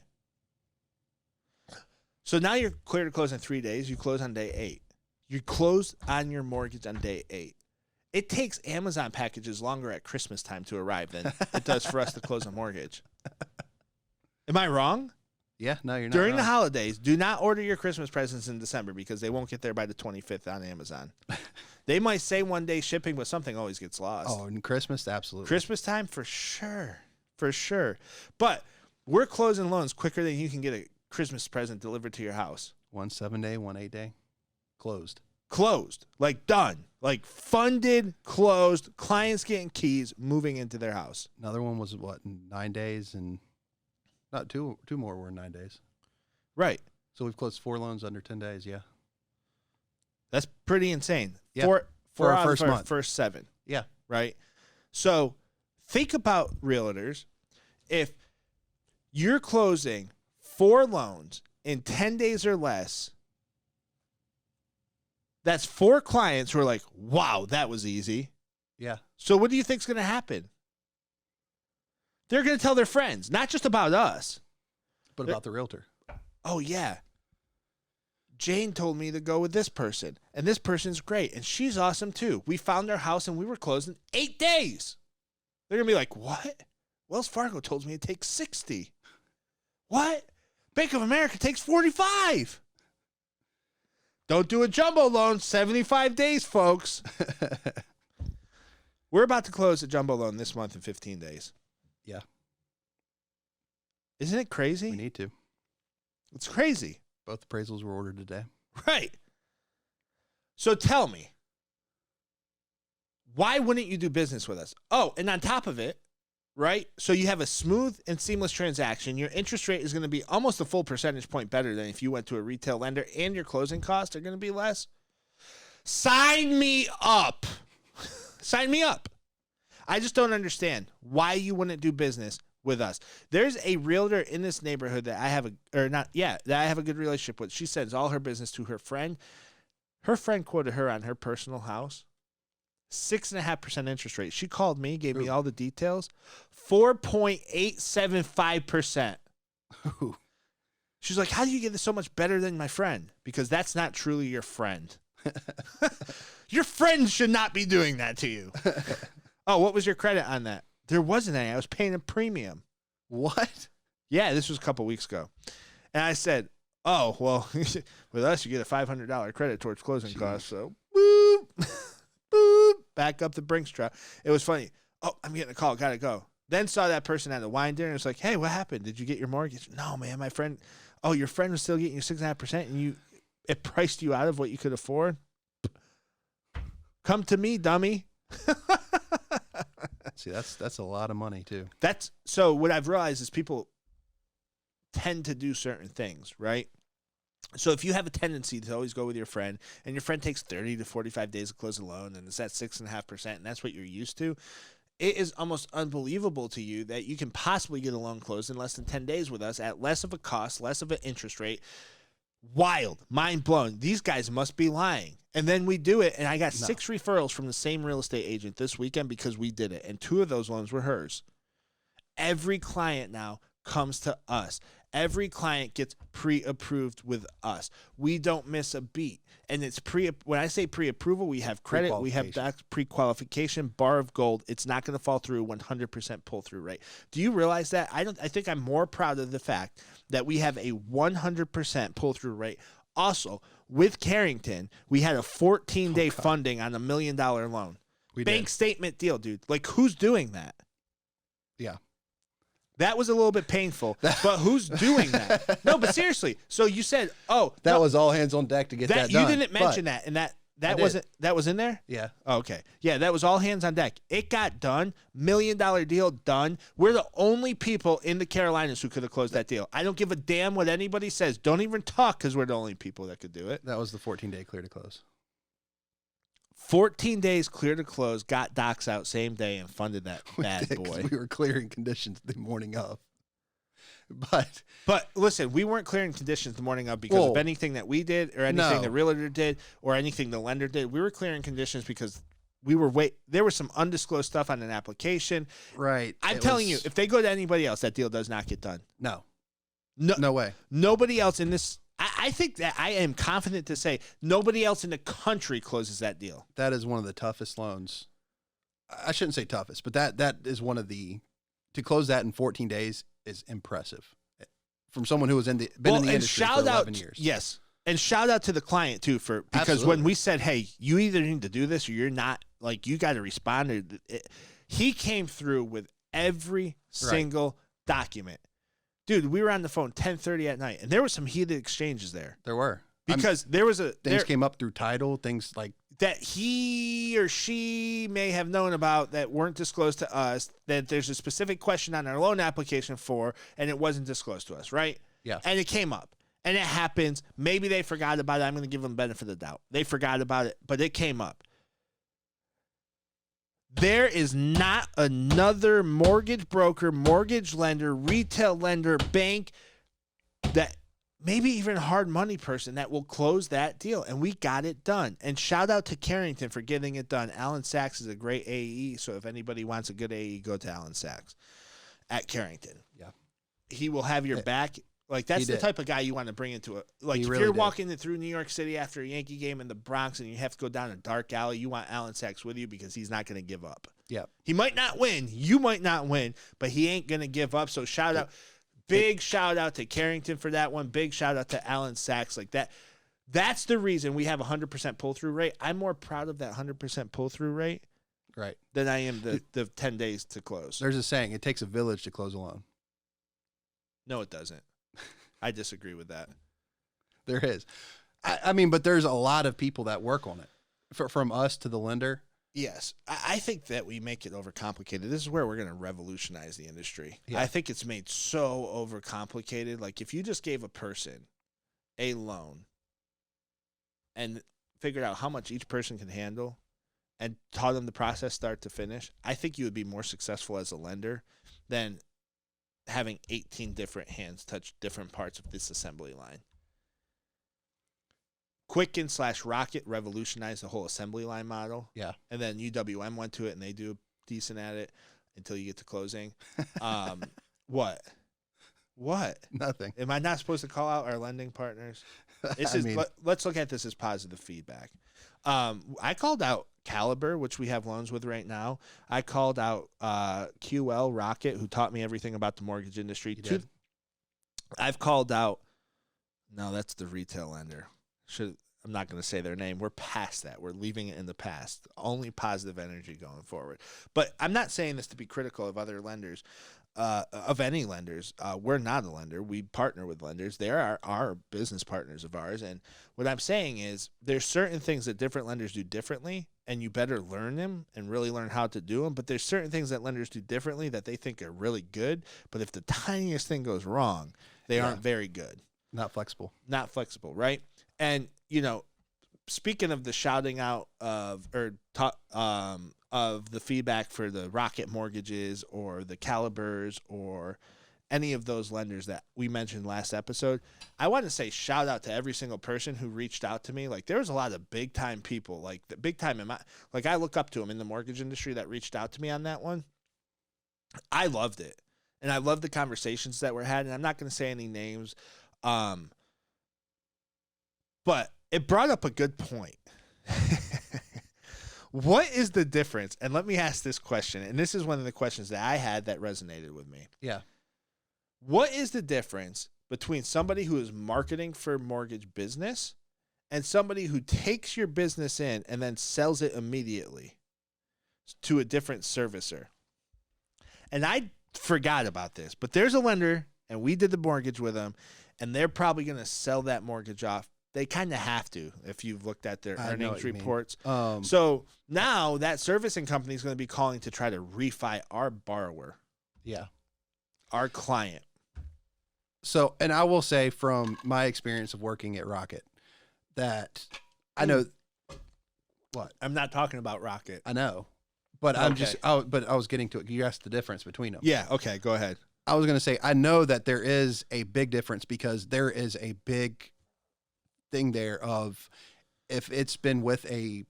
So now you're clear to close in 3 days. You close on day 8. You close on your mortgage on day 8. It takes Amazon packages longer at Christmas time to arrive than it does for us to close a mortgage. Am I wrong? Yeah, no, you're not. During wrong. the holidays, do not order your Christmas presents in December because they won't get there by the 25th on Amazon. They might say 1 day shipping, but something always gets lost. Oh, and Christmas, absolutely. Christmas time, for sure. For sure. But we're closing loans quicker than you can get a Christmas present delivered to your house. 1 7-day, 1 8-day. Closed. Closed. Like done. Like funded, closed, clients getting keys, moving into their house. Another one was, what, in 9 days? And not two more were in 9 days. Right. So we've closed 4 loans under 10 days, yeah. That's pretty insane. Yeah. For our out first of our month. first 7. Yeah. Right? So think about realtors. If you're closing 4 loans in 10 days or less, that's 4 clients who are like, wow, that was easy. Yeah. So what do you think's going to happen? They're going to tell their friends, not just about us. But about the realtor. Oh, yeah. Jane told me to go with this person, and this person's great, and she's awesome too. We found their house, and we were closed in 8 days. They're going to be like, what? Wells Fargo told me it takes 60. What? Bank of America takes 45. Don't do a jumbo loan, 75 days, folks. We're about to close a jumbo loan this month in 15 days. Yeah. Isn't it crazy? We need to. It's crazy. Both appraisals were ordered today. Right. So tell me, why wouldn't you do business with us? Oh, and on top of it, right? So you have a smooth and seamless transaction. Your interest rate is going to be almost a full percentage point better than if you went to a retail lender, and your closing costs are going to be less. Sign me up. Sign me up. I just don't understand why you wouldn't do business with us. There's a realtor in this neighborhood that I have that I have a good relationship with. She sends all her business to her friend. Her friend quoted her on her personal house 6.5% interest rate. She called me, gave me all the details. 4.875%. She's like, how do you get this so much better than my friend? Because that's not truly your friend. Your friend should not be doing that to you. Oh, what was your credit on that? There wasn't any. I was paying a premium. What? Yeah, this was a couple weeks ago. And I said, oh, well, with us, you get a $500 credit towards closing costs. So, boop, boop, back up the Brinks truck. It was funny. Oh, I'm getting a call. Got to go. Then saw that person at the wine dinner. It's like, hey, what happened? Did you get your mortgage? No, man, my friend. Oh, your friend was still getting you 6.5%, and it priced you out of what you could afford? Come to me, dummy. See, that's a lot of money too. So what I've realized is people tend to do certain things, right? So if you have a tendency to always go with your friend, and your friend takes 30 to 45 days to close a loan, and it's at 6.5%, and that's what you're used to, it is almost unbelievable to you that you can possibly get a loan closed in less than 10 days with us at less of a cost, less of an interest rate. Wild, mind blown. These guys must be lying. And then we do it, and I got 6 referrals from the same real estate agent this weekend because we did it, and 2 of those loans were hers. Every client now comes to us. Every client gets pre-approved with us. We don't miss a beat. And it's when I say pre-approval, we have credit, we have pre-qualification, bar of gold. It's not going to fall through, 100% pull-through rate. Do you realize that? I think I'm more proud of the fact that we have a 100% pull-through rate. Also, with Carrington, we had a 14-day funding on $1 million loan. Bank statement deal, dude. Like, who's doing that? Yeah. That was a little bit painful, but who's doing that? No, but seriously. So you said, that was all hands on deck to get that done. You didn't mention that, and That was in there? Yeah. Oh, okay. Yeah, that was all hands on deck. It got done. $1 million deal done. We're the only people in the Carolinas who could have closed that deal. I don't give a damn what anybody says. Don't even talk because we're the only people that could do it. That was the 14-day clear to close. 14 days clear to close, got docs out same day, and funded that bad boy. We were clearing conditions the morning of. But listen, we weren't clearing conditions the morning of because of anything that we did or anything the realtor did or anything the lender did. We were clearing conditions because there was some undisclosed stuff on an application. Right. I'm telling you, if they go to anybody else, that deal does not get done. No way. Nobody else in this. I think that I am confident to say nobody else in the country closes that deal. That is one of the toughest loans. I shouldn't say toughest, but that is one of to close that in 14 days is impressive from someone who was been in the industry for 11 years. Yes. And shout out to the client too because Absolutely. when we said, hey, you either need to do this or you're not, like, you got to respond. He came through with every single document. Dude, we were on the phone 10:30 at night and there were some heated exchanges there. There were. Because things came up through title, things like that he or she may have known about that weren't disclosed to us, that there's a specific question on our loan application for, and it wasn't disclosed to us, right? Yeah. And it came up. And it happens. Maybe they forgot about it. I'm going to give them benefit of the doubt. They forgot about it, but it came up. There is not another mortgage broker, mortgage lender, retail lender, bank, that maybe even hard money person that will close that deal. And we got it done. And shout out to Carrington for getting it done. Alan Sachs is a great AE. So if anybody wants a good AE, go to Alan Sachs at Carrington. Yeah. He will have your back. Like, that's the type of guy you want to bring into it. Like, if you're walking through New York City after a Yankee game in the Bronx and you have to go down a dark alley, you want Alan Sachs with you because he's not going to give up. Yeah. He might not win. You might not win, but he ain't going to give up. So shout out. Big shout out to Carrington for that one. Big shout out to Alan Sachs. Like that. That's the reason we have a 100% pull through rate. I'm more proud of that 100% pull through rate, right, than I am the 10 days to close. There's a saying: it takes a village to close a loan. No, it doesn't. I disagree with that. There is. I mean, but there's a lot of people that work on it, from us to the lender. Yes. I think that we make it overcomplicated. This is where we're going to revolutionize the industry. Yeah. I think it's made so overcomplicated. Like, if you just gave a person a loan and figured out how much each person can handle and taught them the process start to finish, I think you would be more successful as a lender than having 18 different hands touch different parts of this assembly line. Quicken/Rocket revolutionized the whole assembly line model. Yeah. And then UWM went to it, and they do decent at it until you get to closing. What? Nothing. Am I not supposed to call out our lending partners? Let's look at this as positive feedback. I called out Caliber, which we have loans with right now. I called out QL Rocket, who taught me everything about the mortgage industry. I've called out. No, that's the retail lender. I'm not going to say their name. We're past that. We're leaving it in the past. Only positive energy going forward. But I'm not saying this to be critical of other lenders, of any lenders. We're not a lender. We partner with lenders. They are our business partners of ours. And what I'm saying is there's certain things that different lenders do differently, and you better learn them and really learn how to do them. But there's certain things that lenders do differently that they think are really good. But if the tiniest thing goes wrong, they aren't very good. Not flexible, right? And, speaking of the shouting out of the feedback for the Rocket mortgages or the Calibers or any of those lenders that we mentioned last episode, I want to say shout out to every single person who reached out to me. Like, there was a lot of big time people, like the big time I look up to them in the mortgage industry that reached out to me on that one. I loved it. And I loved the conversations that were had. And I'm not going to say any names. But it brought up a good point. What is the difference? And let me ask this question. And this is one of the questions that I had that resonated with me. Yeah. What is the difference between somebody who is marketing for mortgage business and somebody who takes your business in and then sells it immediately to a different servicer? And I forgot about this, but there's a lender, and we did the mortgage with them, and they're probably going to sell that mortgage off They kind of have to if you've looked at their I know earnings what you mean. reports. So now that servicing company is going to be calling to try to refi our borrower, Yeah. our client. So, and I will say from my experience of working at Rocket that I know what I'm not talking about Rocket. I know, but but I was getting to it. You asked the difference between them. Yeah. Okay. Go ahead. I was going to say, I know that there is a big difference because there is a big thing there of if it's been with a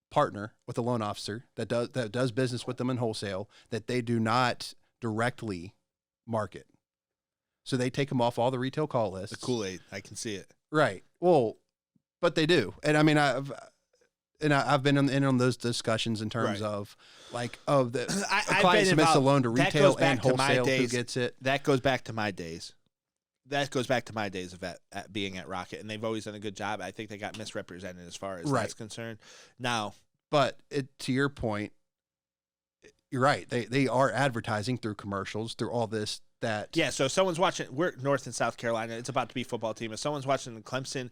partner, with a loan officer that does business with them in wholesale, that they do not directly market. So they take them off all the retail call lists. The Kool-Aid. I can see it. Right. Well, but they do. And I mean, I've been in on those discussions in terms of like, a client submits a loan to retail and wholesale, who gets it. That goes back to my days. That goes back to my days of at being at Rocket, and they've always done a good job. I think they got misrepresented as far as that's concerned. Now, but to your point, you're right. They are advertising through commercials, through all this. Yeah, so if someone's watching, we're North and South Carolina. It's about to be a football team. If someone's watching the Clemson,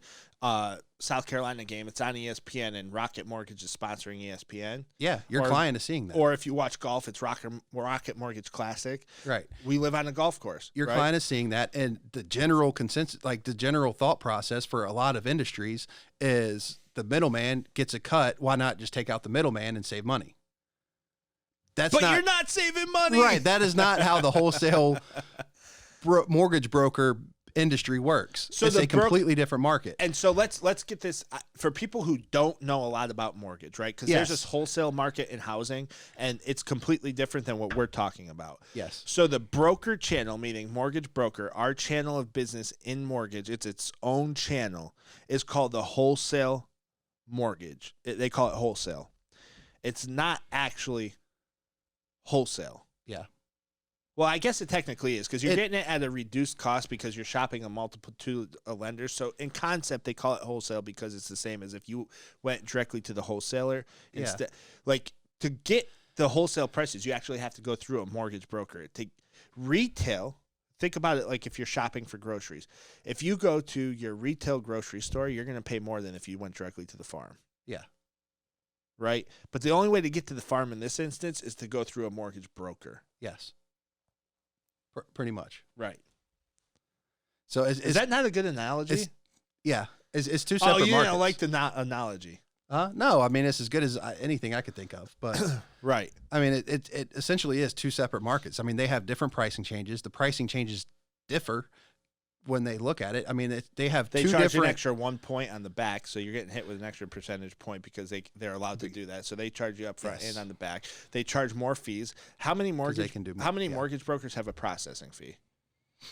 South Carolina game, it's on ESPN, and Rocket Mortgage is sponsoring ESPN. Yeah, your client is seeing that. Or if you watch golf, it's Rocket Mortgage Classic. Right. We live on a golf course. Your client is seeing that, and the general consensus, like the general thought process for a lot of industries is the middleman gets a cut. Why not just take out the middleman and save money? But you're not saving money. Right. That is not how the wholesale mortgage broker industry works. So it's a completely different market. And so let's get this for people who don't know a lot about mortgage, right? Because there's this wholesale market in housing, and it's completely different than what we're talking about. Yes. So the broker channel, meaning mortgage broker, our channel of business in mortgage, it's its own channel, is called the wholesale mortgage. They call it wholesale. It's not actually wholesale. Yeah. Well, I guess it technically is because you're getting it at a reduced cost because you're shopping a multitude of lenders. So in concept, they call it wholesale because it's the same as if you went directly to the wholesaler. Instead, like to get the wholesale prices, you actually have to go through a mortgage broker. To retail, think about it like if you're shopping for groceries. If you go to your retail grocery store, you're going to pay more than if you went directly to the farm. Yeah. Right? But the only way to get to the farm in this instance is to go through a mortgage broker. Yes. Pretty much. Right. So is that not a good analogy? It's two separate markets. You don't like the analogy. No, I mean, it's as good as anything I could think of. But right. I mean, it essentially is two separate markets. I mean, they have different pricing changes. The pricing changes differ when they look at it. I mean, they charge an extra 1 point on the back, so you're getting hit with an extra percentage point because they're allowed to do that. So they charge you up front and on the back. They charge more fees. How many mortgage brokers have a processing fee?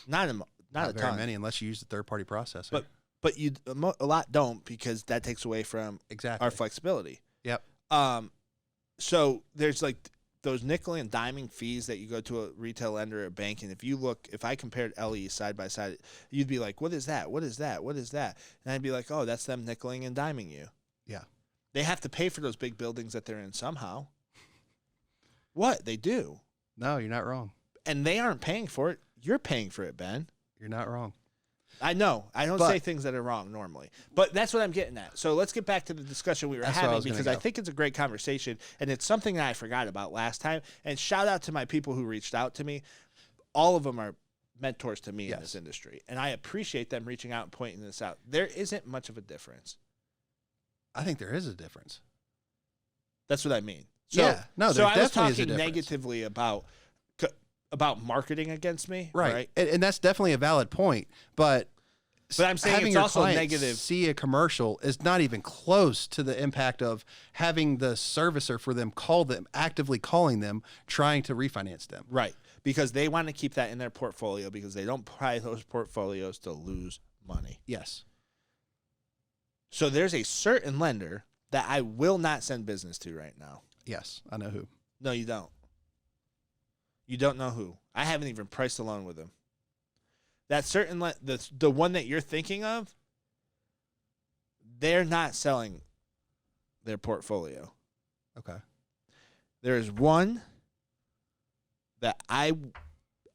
Not a very ton. Many, unless you use the third party processor. But a lot don't because that takes away from our flexibility. Yep. So there's like those nickel and diming fees that you go to a retail lender or a bank, and if I compared LE side by side, you'd be like, what is that? What is that? What is that? And I'd be like, oh, that's them nickeling and diming you. Yeah. They have to pay for those big buildings that they're in somehow. What? They do. No, you're not wrong. And they aren't paying for it. You're paying for it, Ben. You're not wrong. I know. I don't say things that are wrong normally. But that's what I'm getting at. So let's get back to the discussion we were having because I think it's a great conversation, and it's something that I forgot about last time. And shout out to my people who reached out to me. All of them are mentors to me in this industry, and I appreciate them reaching out and pointing this out. There isn't much of a difference. I think there is a difference. That's what I mean. So I was talking is negatively about marketing against me. Right. And that's definitely a valid point. But I'm saying having it's your also negative. See a commercial is not even close to the impact of having the servicer for them actively calling them, trying to refinance them. Right. Because they want to keep that in their portfolio because they don't buy those portfolios to lose money. Yes. So there's a certain lender that I will not send business to right now. Yes, I know who. No, you don't. You don't know who. I haven't even priced a loan with him. That certain the one that you're thinking of, they're not selling their portfolio. Okay. There is one that I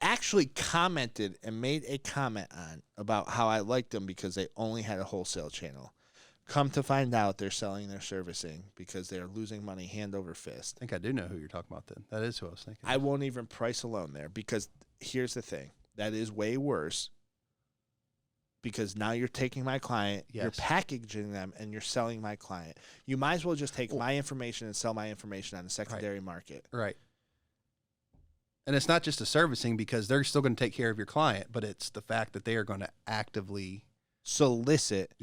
actually commented and made a comment on about how I liked them because they only had a wholesale channel. Come to find out, they're selling their servicing because they're losing money hand over fist. I think I do know who you're talking about then. That is who I was thinking. I won't even price a loan there because here's the thing. That is way worse because now you're taking my client, you're packaging them, and you're selling my client. You might as well just take my information and sell my information on the secondary market. Right. And it's not just the servicing because they're still going to take care of your client, but it's the fact that they are going to actively solicit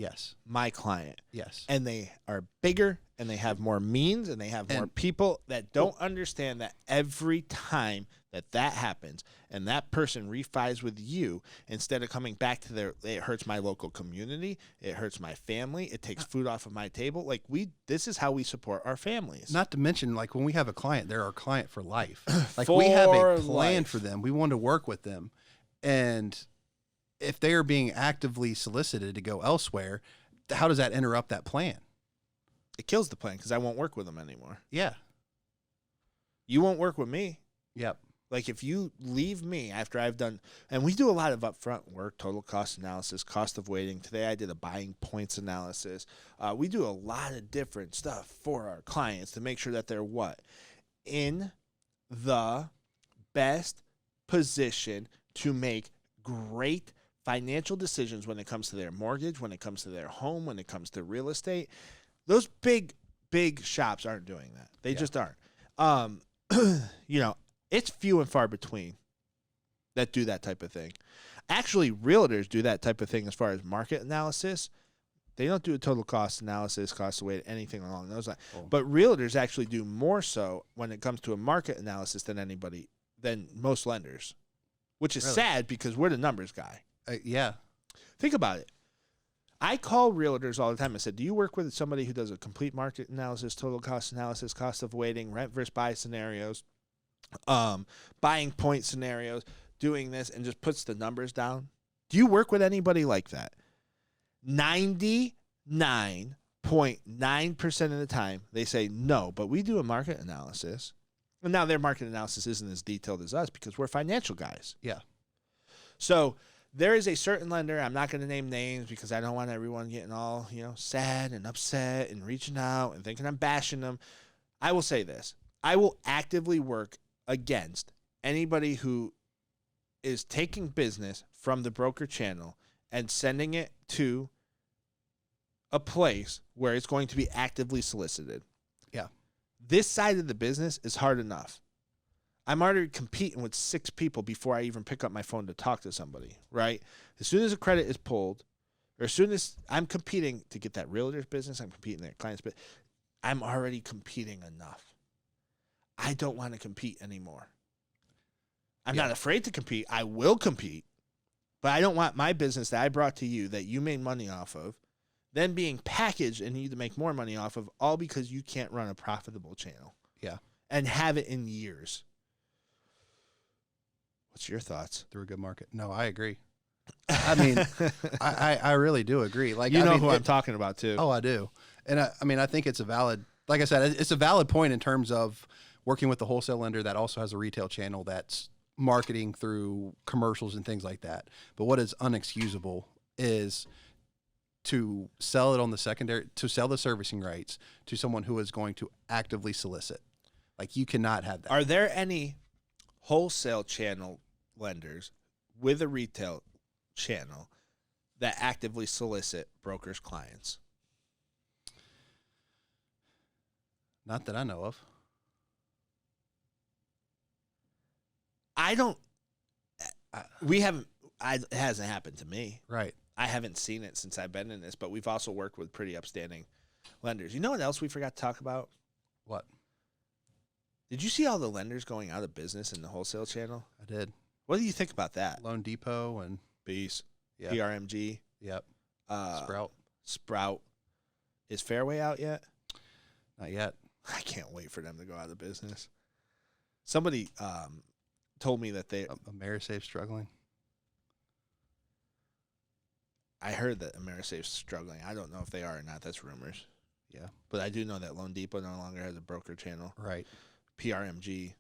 my client. Yes. And they are bigger and they have more means and they have more people that don't understand that every time that happens and that person refis with you, instead of coming back to it hurts my local community, it hurts my family, it takes food off of my table. Like this is how we support our families. Not to mention, like when we have a client, they're our client for life. Like we have a plan for them. We want to work with them. And if they are being actively solicited to go elsewhere, how does that interrupt that plan? It kills the plan because I won't work with them anymore. Yeah. You won't work with me. Yep. Like if you leave me after I've done, and we do a lot of upfront work, total cost analysis, cost of waiting. Today I did a buying points analysis. We do a lot of different stuff for our clients to make sure that they're in the best position to make great financial decisions when it comes to their mortgage, when it comes to their home, when it comes to real estate. Those big shops aren't doing that. They just aren't. It's few and far between that do that type of thing. Actually, realtors do that type of thing as far as market analysis. They don't do a total cost analysis, cost of weight, anything along those lines. Oh. But realtors actually do more so when it comes to a market analysis than most lenders, which is sad because we're the numbers guy. Yeah. Think about it. I call realtors all the time and said, do you work with somebody who does a complete market analysis, total cost analysis, cost of waiting, rent versus buy scenarios, buying point scenarios, doing this, and just puts the numbers down? Do you work with anybody like that? 99.9% of the time, they say no, but we do a market analysis. And now their market analysis isn't as detailed as us because we're financial guys. Yeah. So there is a certain lender, I'm not going to name names because I don't want everyone getting all, sad and upset and reaching out and thinking I'm bashing them. I will say this. I will actively work against anybody who is taking business from the broker channel and sending it to a place where it's going to be actively solicited. Yeah. This side of the business is hard enough. I'm already competing with 6 people before I even pick up my phone to talk to somebody, right? As soon as a credit is pulled, or as soon as I'm competing to get that realtor's business, I'm competing their client's business, I'm already competing enough. I don't want to compete anymore. I'm not afraid to compete. I will compete, but I don't want my business that I brought to you that you made money off of then being packaged and you to make more money off of, all because you can't run a profitable channel. Yeah. And have it in years. What's your thoughts? Through a good market. No, I agree. I mean, I really do agree. Like, who I'm talking about too. Oh, I do. And I think it's a valid, like I said, it's a valid point in terms of working with the wholesale lender that also has a retail channel that's marketing through commercials and things like that. But what is unexcusable is to sell it on the secondary, to sell the servicing rights to someone who is going to actively solicit. Like, you cannot have that. Are there any wholesale channel lenders with a retail channel that actively solicit brokers' clients? Not that I know of. It hasn't happened to me. Right. I haven't seen it since I've been in this, but we've also worked with pretty upstanding lenders. You know what else we forgot to talk about? What? Did you see all the lenders going out of business in the wholesale channel? I did. What do you think about that? Loan Depot and Beast, yep. PRMG. Yep. Sprout. Sprout. Is Fairway out yet? Not yet. I can't wait for them to go out of business. Somebody told me that AmeriSafe's struggling. I heard that AmeriSafe's struggling. I don't know if they are or not. That's rumors. Yeah. But I do know that Loan Depot no longer has a broker channel. Right. PRMG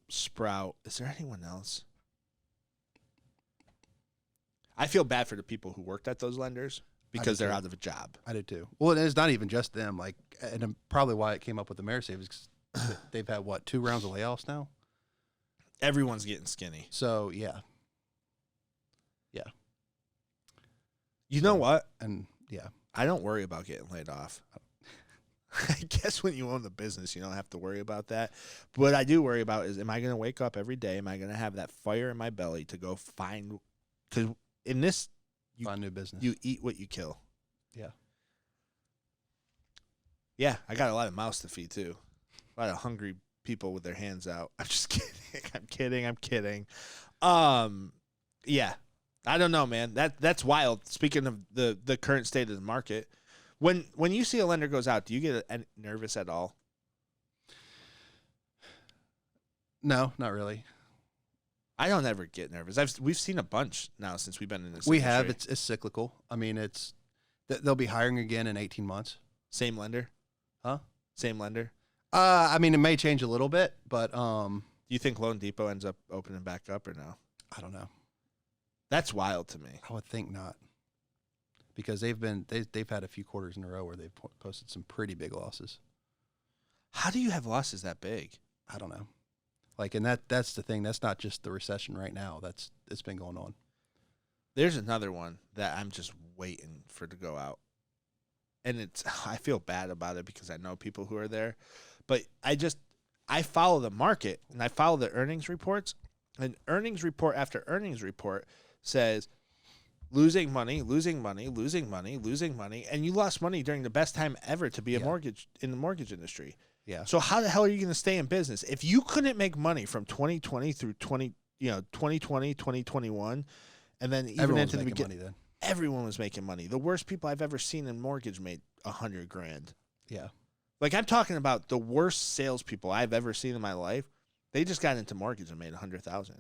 Sprout. Is there anyone else? I feel bad for the people who worked at those lenders because they're out of a job. I did too. Well, it's not even just them. Like, and probably why it came up with AmeriSave is 'cause they've had, 2 rounds of layoffs now? Everyone's getting skinny. So, yeah. You know what? And, yeah. I don't worry about getting laid off. I guess when you own the business, you don't have to worry about that. But what I do worry about is, am I going to wake up every day? Am I going to have that fire in my belly to go find? Because in this, Find new business. you eat what you kill. Yeah. Yeah, I got a lot of mouths to feed too. A lot of hungry people with their hands out. I'm just kidding. I'm kidding. Yeah. I don't know, man. That's wild. Speaking of the current state of the market, when you see a lender goes out, do you get nervous at all? No, not really. I don't ever get nervous. We've seen a bunch now since we've been in this. We industry. have. It's cyclical. I mean, they'll be hiring again in 18 months. Same lender, huh? Same lender. I mean, it may change a little bit, but do you think Loan Depot ends up opening back up or no? I don't know. That's wild to me. I would think not, because they've had a few quarters in a row where they've posted some pretty big losses. How do you have losses that big? I don't know. Like, and that's the thing. That's not just the recession right now. It's been going on. There's another one that I'm just waiting for to go out, and I feel bad about it because I know people who are there, but I follow the market and I follow the earnings reports, and earnings report after earnings report says losing money, and you lost money during the best time ever to be in the mortgage industry. Yeah. So how the hell are you going to stay in business if you couldn't make money from 2020 through 2020, 2021, and then even into the beginning? Everyone was making money. The worst people I've ever seen in mortgage made $100,000. Yeah. Like, I'm talking about the worst salespeople I've ever seen in my life. They just got into mortgage and made $100,000.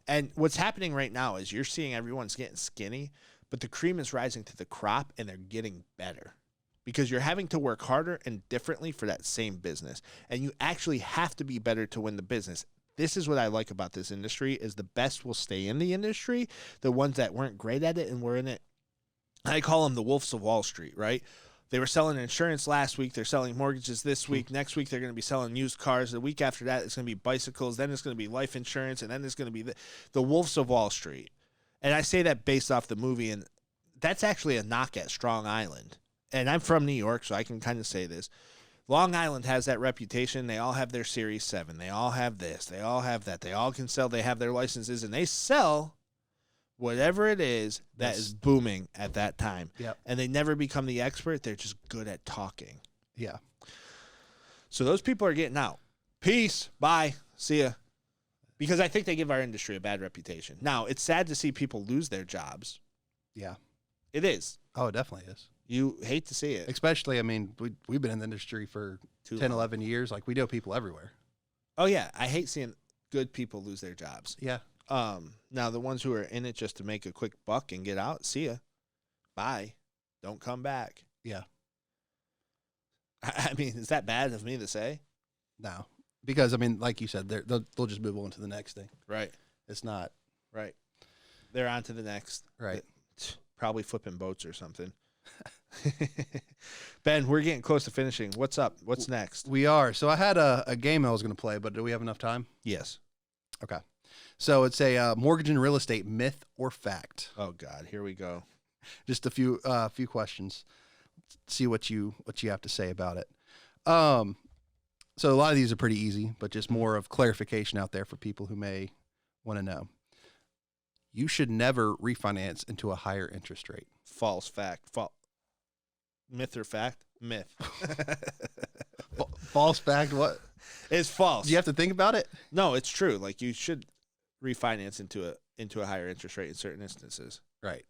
And what's happening right now is you're seeing everyone's getting skinny, but the cream is rising to the crop, and they're getting better because you're having to work harder and differently for that same business. And you actually have to be better to win the business. This is what I like about this industry is the best will stay in the industry. The ones that weren't great at it and were in it, I call them the wolves of Wall Street, right? They were selling insurance last week. They're selling mortgages this week. Next week, they're going to be selling used cars. The week after that, it's going to be bicycles. Then it's going to be life insurance. And then it's going to be the wolves of Wall Street. And I say that based off the movie. And that's actually a knock at Strong Island. And I'm from New York, so I can kind of say this. Long Island has that reputation. They all have their Series 7. They all have this. They all have that. They all can sell. They have their licenses. And they sell whatever it is that is booming at that time. Yep. And they never become the expert. They're just good at talking. Yeah. So those people are getting out. Peace. Bye. See ya. Because I think they give our industry a bad reputation. Now, it's sad to see people lose their jobs. Yeah. It is. Oh, it definitely is. You hate to see it. Especially, I mean, we've been in the industry for 10, 11 years. Like, we know people everywhere. Oh, yeah. I hate seeing good people lose their jobs. Yeah. Now, the ones who are in it just to make a quick buck and get out, see ya. Bye. Don't come back. Yeah. I mean, is that bad of me to say? No. Because, I mean, like you said, they'll just move on to the next thing. Right. It's not. Right. They're on to the next. Right. Probably flipping boats or something. Ben, we're getting close to finishing. What's up? What's next? We are. So I had a game I was going to play, but do we have enough time? Yes. Okay. So it's a mortgage and real estate myth or fact. Oh God, here we go. Just a few questions. See what you have to say about it. So a lot of these are pretty easy, but just more of clarification out there for people who may want to know. You should never refinance into a higher interest rate. False fact. Myth or fact? Myth. False fact? What? It's false. Do you have to think about it? No, it's true. Like, you should refinance into a higher interest rate in certain instances. Right.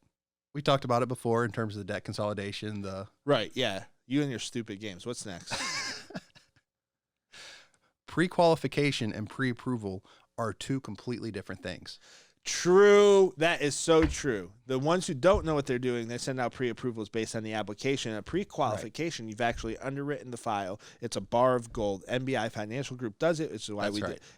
We talked about it before in terms of the debt consolidation. Right. Yeah. You and your stupid games. What's next? Pre-qualification and pre-approval are two completely different things. True. That is so true. The ones who don't know what they're doing, they send out pre-approvals based on the application. A pre-qualification, you've actually underwritten the file. It's a bar of gold. NBI Financial Group does it, which is why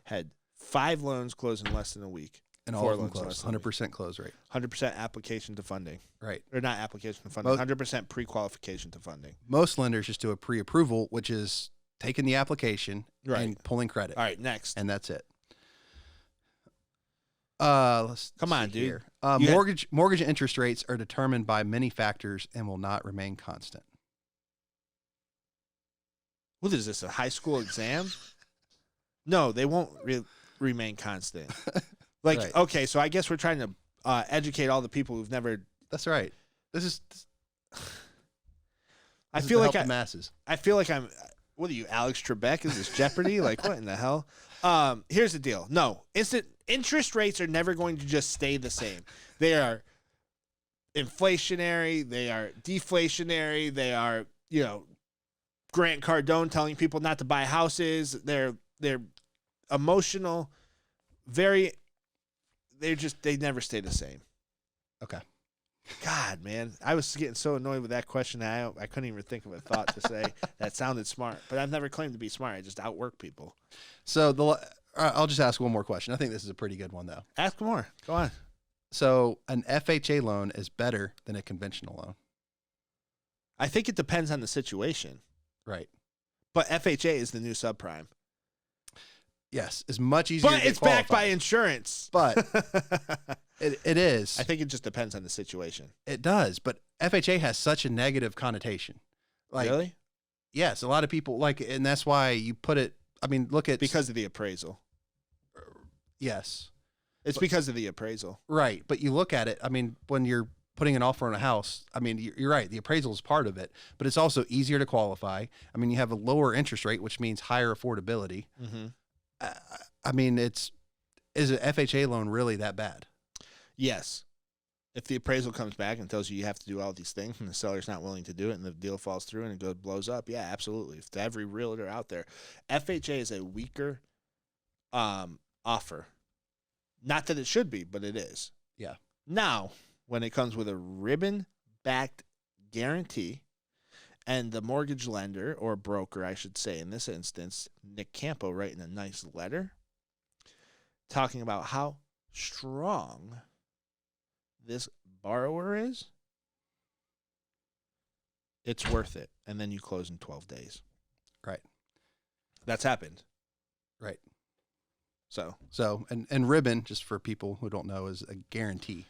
had 5 loans close in less than a week. And all of them close. 100% close rate. 100% application to funding. Right. Or not application to funding. 100% pre-qualification to funding. Most lenders just do a pre-approval, which is taking the application and pulling credit. All right, next. And that's it. Come on, dude. Here. Mortgage interest rates are determined by many factors and will not remain constant. What is this, a high school exam? No, they won't remain constant. Okay, so I guess we're trying to educate all the people who've never. That's right. I feel like the masses. I feel like I'm. What are you, Alex Trebek? Is this Jeopardy? Like, what in the hell? Here's the deal. No, interest rates are never going to just stay the same. They are inflationary. They are deflationary. They are, Grant Cardone telling people not to buy houses. They're emotional. They never stay the same. Okay. God, man, I was getting so annoyed with that question. I couldn't even think of a thought to say that sounded smart. But I've never claimed to be smart. I just outwork people. So I'll just ask one more question. I think this is a pretty good one, though. Ask more. Go on. So an FHA loan is better than a conventional loan. I think it depends on the situation. Right. But FHA is the new subprime. Yes, it's much easier. But it's backed by insurance. But it is. I think it just depends on the situation. It does, but FHA has such a negative connotation. Really? Yes, a lot of people and that's why you put it. I mean, look at because of the appraisal. Yes, it's because of the appraisal. Right, but you look at it. I mean, when you're putting an offer on a house, I mean, you're right. The appraisal is part of it, but it's also easier to qualify. I mean, you have a lower interest rate, which means higher affordability. Mm-hmm. I mean, is an FHA loan really that bad? Yes. If the appraisal comes back and tells you have to do all these things and the seller's not willing to do it and the deal falls through and it blows up, yeah, absolutely. If to every realtor out there, FHA is a weaker offer. Not that it should be, but it is. Yeah. Now, when it comes with a ribbon-backed guarantee and the mortgage lender, or broker, I should say in this instance, Nick Campo writing a nice letter talking about how strong this borrower is, it's worth it. And then you close in 12 days. Right. That's happened. Right. So and ribbon, just for people who don't know, is a guarantee.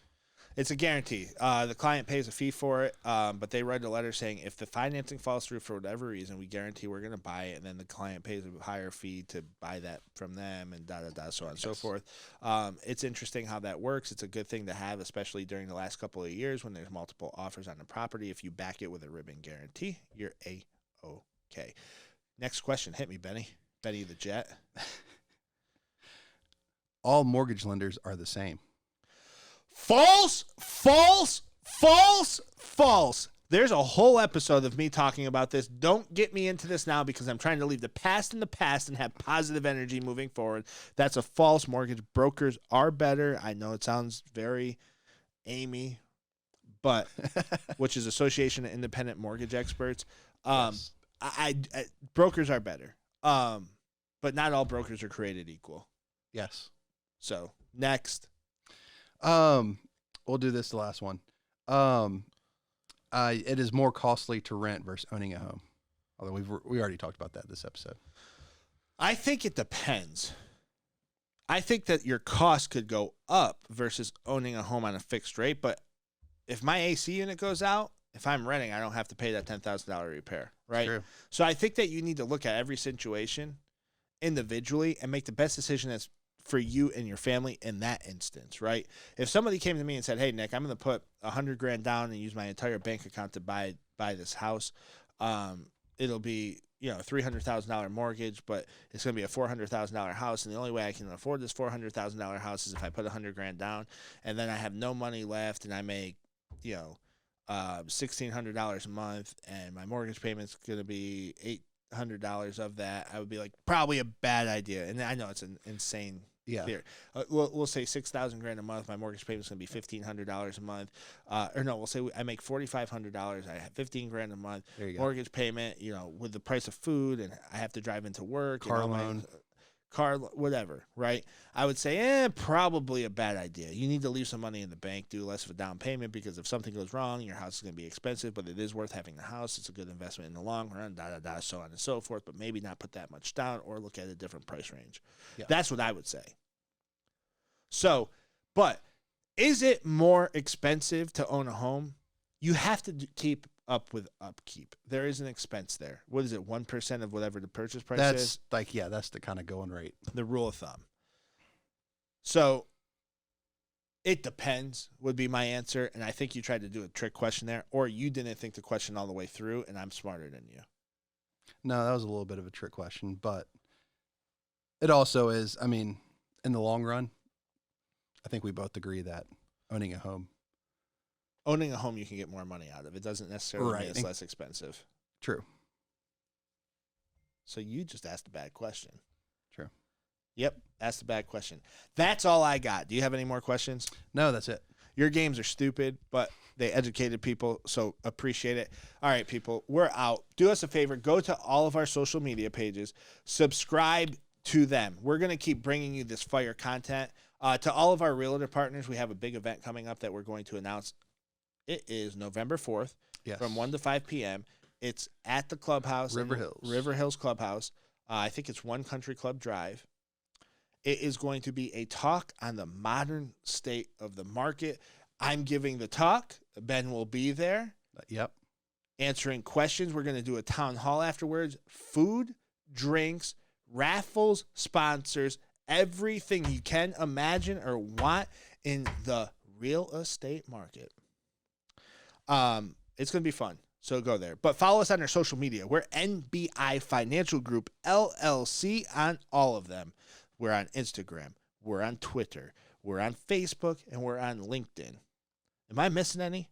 It's a guarantee. The client pays a fee for it, but they write a letter saying if the financing falls through for whatever reason, we guarantee we're going to buy it, and then the client pays a higher fee to buy that from them, and so on and so forth. It's interesting how that works. It's a good thing to have, especially during the last couple of years when there's multiple offers on the property. If you back it with a ribbon guarantee, you're A-OK. Next question. Hit me, Benny. Benny the Jet. All mortgage lenders are the same. False, false, false, false. There's a whole episode of me talking about this. Don't get me into this now because I'm trying to leave the past in the past and have positive energy moving forward. That's a false. Mortgage brokers are better. I know it sounds very Amy, but which is Association of Independent Mortgage Experts. Yes. Brokers are better. But not all brokers are created equal. Yes. So next. We'll do this the last one. It is more costly to rent versus owning a home. Although we already talked about that this episode. I think it depends. I think that your cost could go up versus owning a home on a fixed rate, but if my AC unit goes out, if I'm renting, I don't have to pay that $10,000 repair, right? True. So I think that you need to look at every situation individually and make the best decision that's for you and your family in that instance, right? If somebody came to me and said, "Hey, Nick, I'm going to put $100,000 down and use my entire bank account to buy this house," it'll be $300,000 mortgage, but it's going to be a $400,000 house, and the only way I can afford this $400,000 house is if I put $100,000 down, and then I have no money left, and I make $1,600 a month, and my mortgage payment's going to be $800 of that. I would be like, probably a bad idea, and I know it's an insane Yeah. We'll say $6,000 a month. My mortgage payment is going to be $1,500 a month. Or no, we'll say I make $4,500. I have $15,000 a month. There you go. Mortgage payment, with the price of food, and I have to drive into work. Car loan. Whatever, right? I would say, probably a bad idea. You need to leave some money in the bank, do less of a down payment, because if something goes wrong, your house is going to be expensive, but it is worth having the house. It's a good investment in the long run, so on and so forth, but maybe not put that much down or look at a different price range. Yeah. That's what I would say. So, but is it more expensive to own a home? You have to keep up with upkeep. There is an expense there. What is it? 1% of whatever the purchase price is? That's the kind of going rate. The rule of thumb. So it depends would be my answer. And I think you tried to do a trick question there, or you didn't think the question all the way through, and I'm smarter than you. No, that was a little bit of a trick question, but it also is, in the long run, I think we both agree that owning a home, you can get more money out of. It doesn't necessarily mean it's less expensive. True. So you just asked a bad question. True. Yep, asked a bad question. That's all I got. Do you have any more questions? No, that's it. Your games are stupid, but they educated people, so appreciate it. All right, people, we're out. Do us a favor. Go to all of our social media pages. Subscribe to them. We're going to keep bringing you this fire content. To all of our realtor partners, we have a big event coming up that we're going to announce. It is November 4th from 1 to 5 p.m. It's at the clubhouse. River Hills Clubhouse. I think it's One Country Club Drive. It is going to be a talk on the modern state of the market. I'm giving the talk. Ben will be there. Yep. Answering questions. We're going to do a town hall afterwards. Food, drinks, raffles, sponsors, everything you can imagine or want in the real estate market. It's going to be fun. So go there. But follow us on our social media. We're NBI Financial Group LLC on all of them. We're on Instagram. We're on Twitter. We're on Facebook. And we're on LinkedIn. Am I missing any?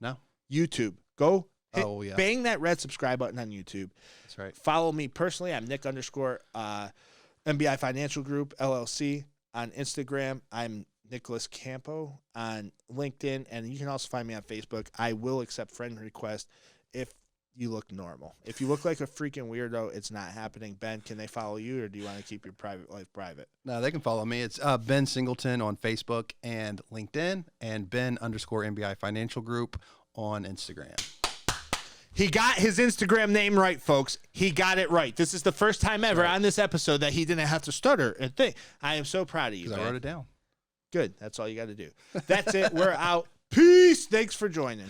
No. YouTube. Go bang that red subscribe button on YouTube. That's right. Follow me personally. I'm Nick _ NBI Financial Group LLC on Instagram. I'm Nicholas Campo on LinkedIn, and you can also find me on Facebook. I will accept friend requests if you look normal. If you look like a freaking weirdo, it's not happening. Ben, can they follow you, or do you want to keep your private life private? No, they can follow me. It's Ben Singleton on Facebook and LinkedIn, and Ben _ NBI Financial Group on Instagram. He got his Instagram name right, folks. He got it right. This is the first time ever on this episode that he didn't have to stutter and think. I am so proud of you, Ben. I wrote it down. Good. That's all you got to do. That's it. We're out. Peace. Thanks for joining.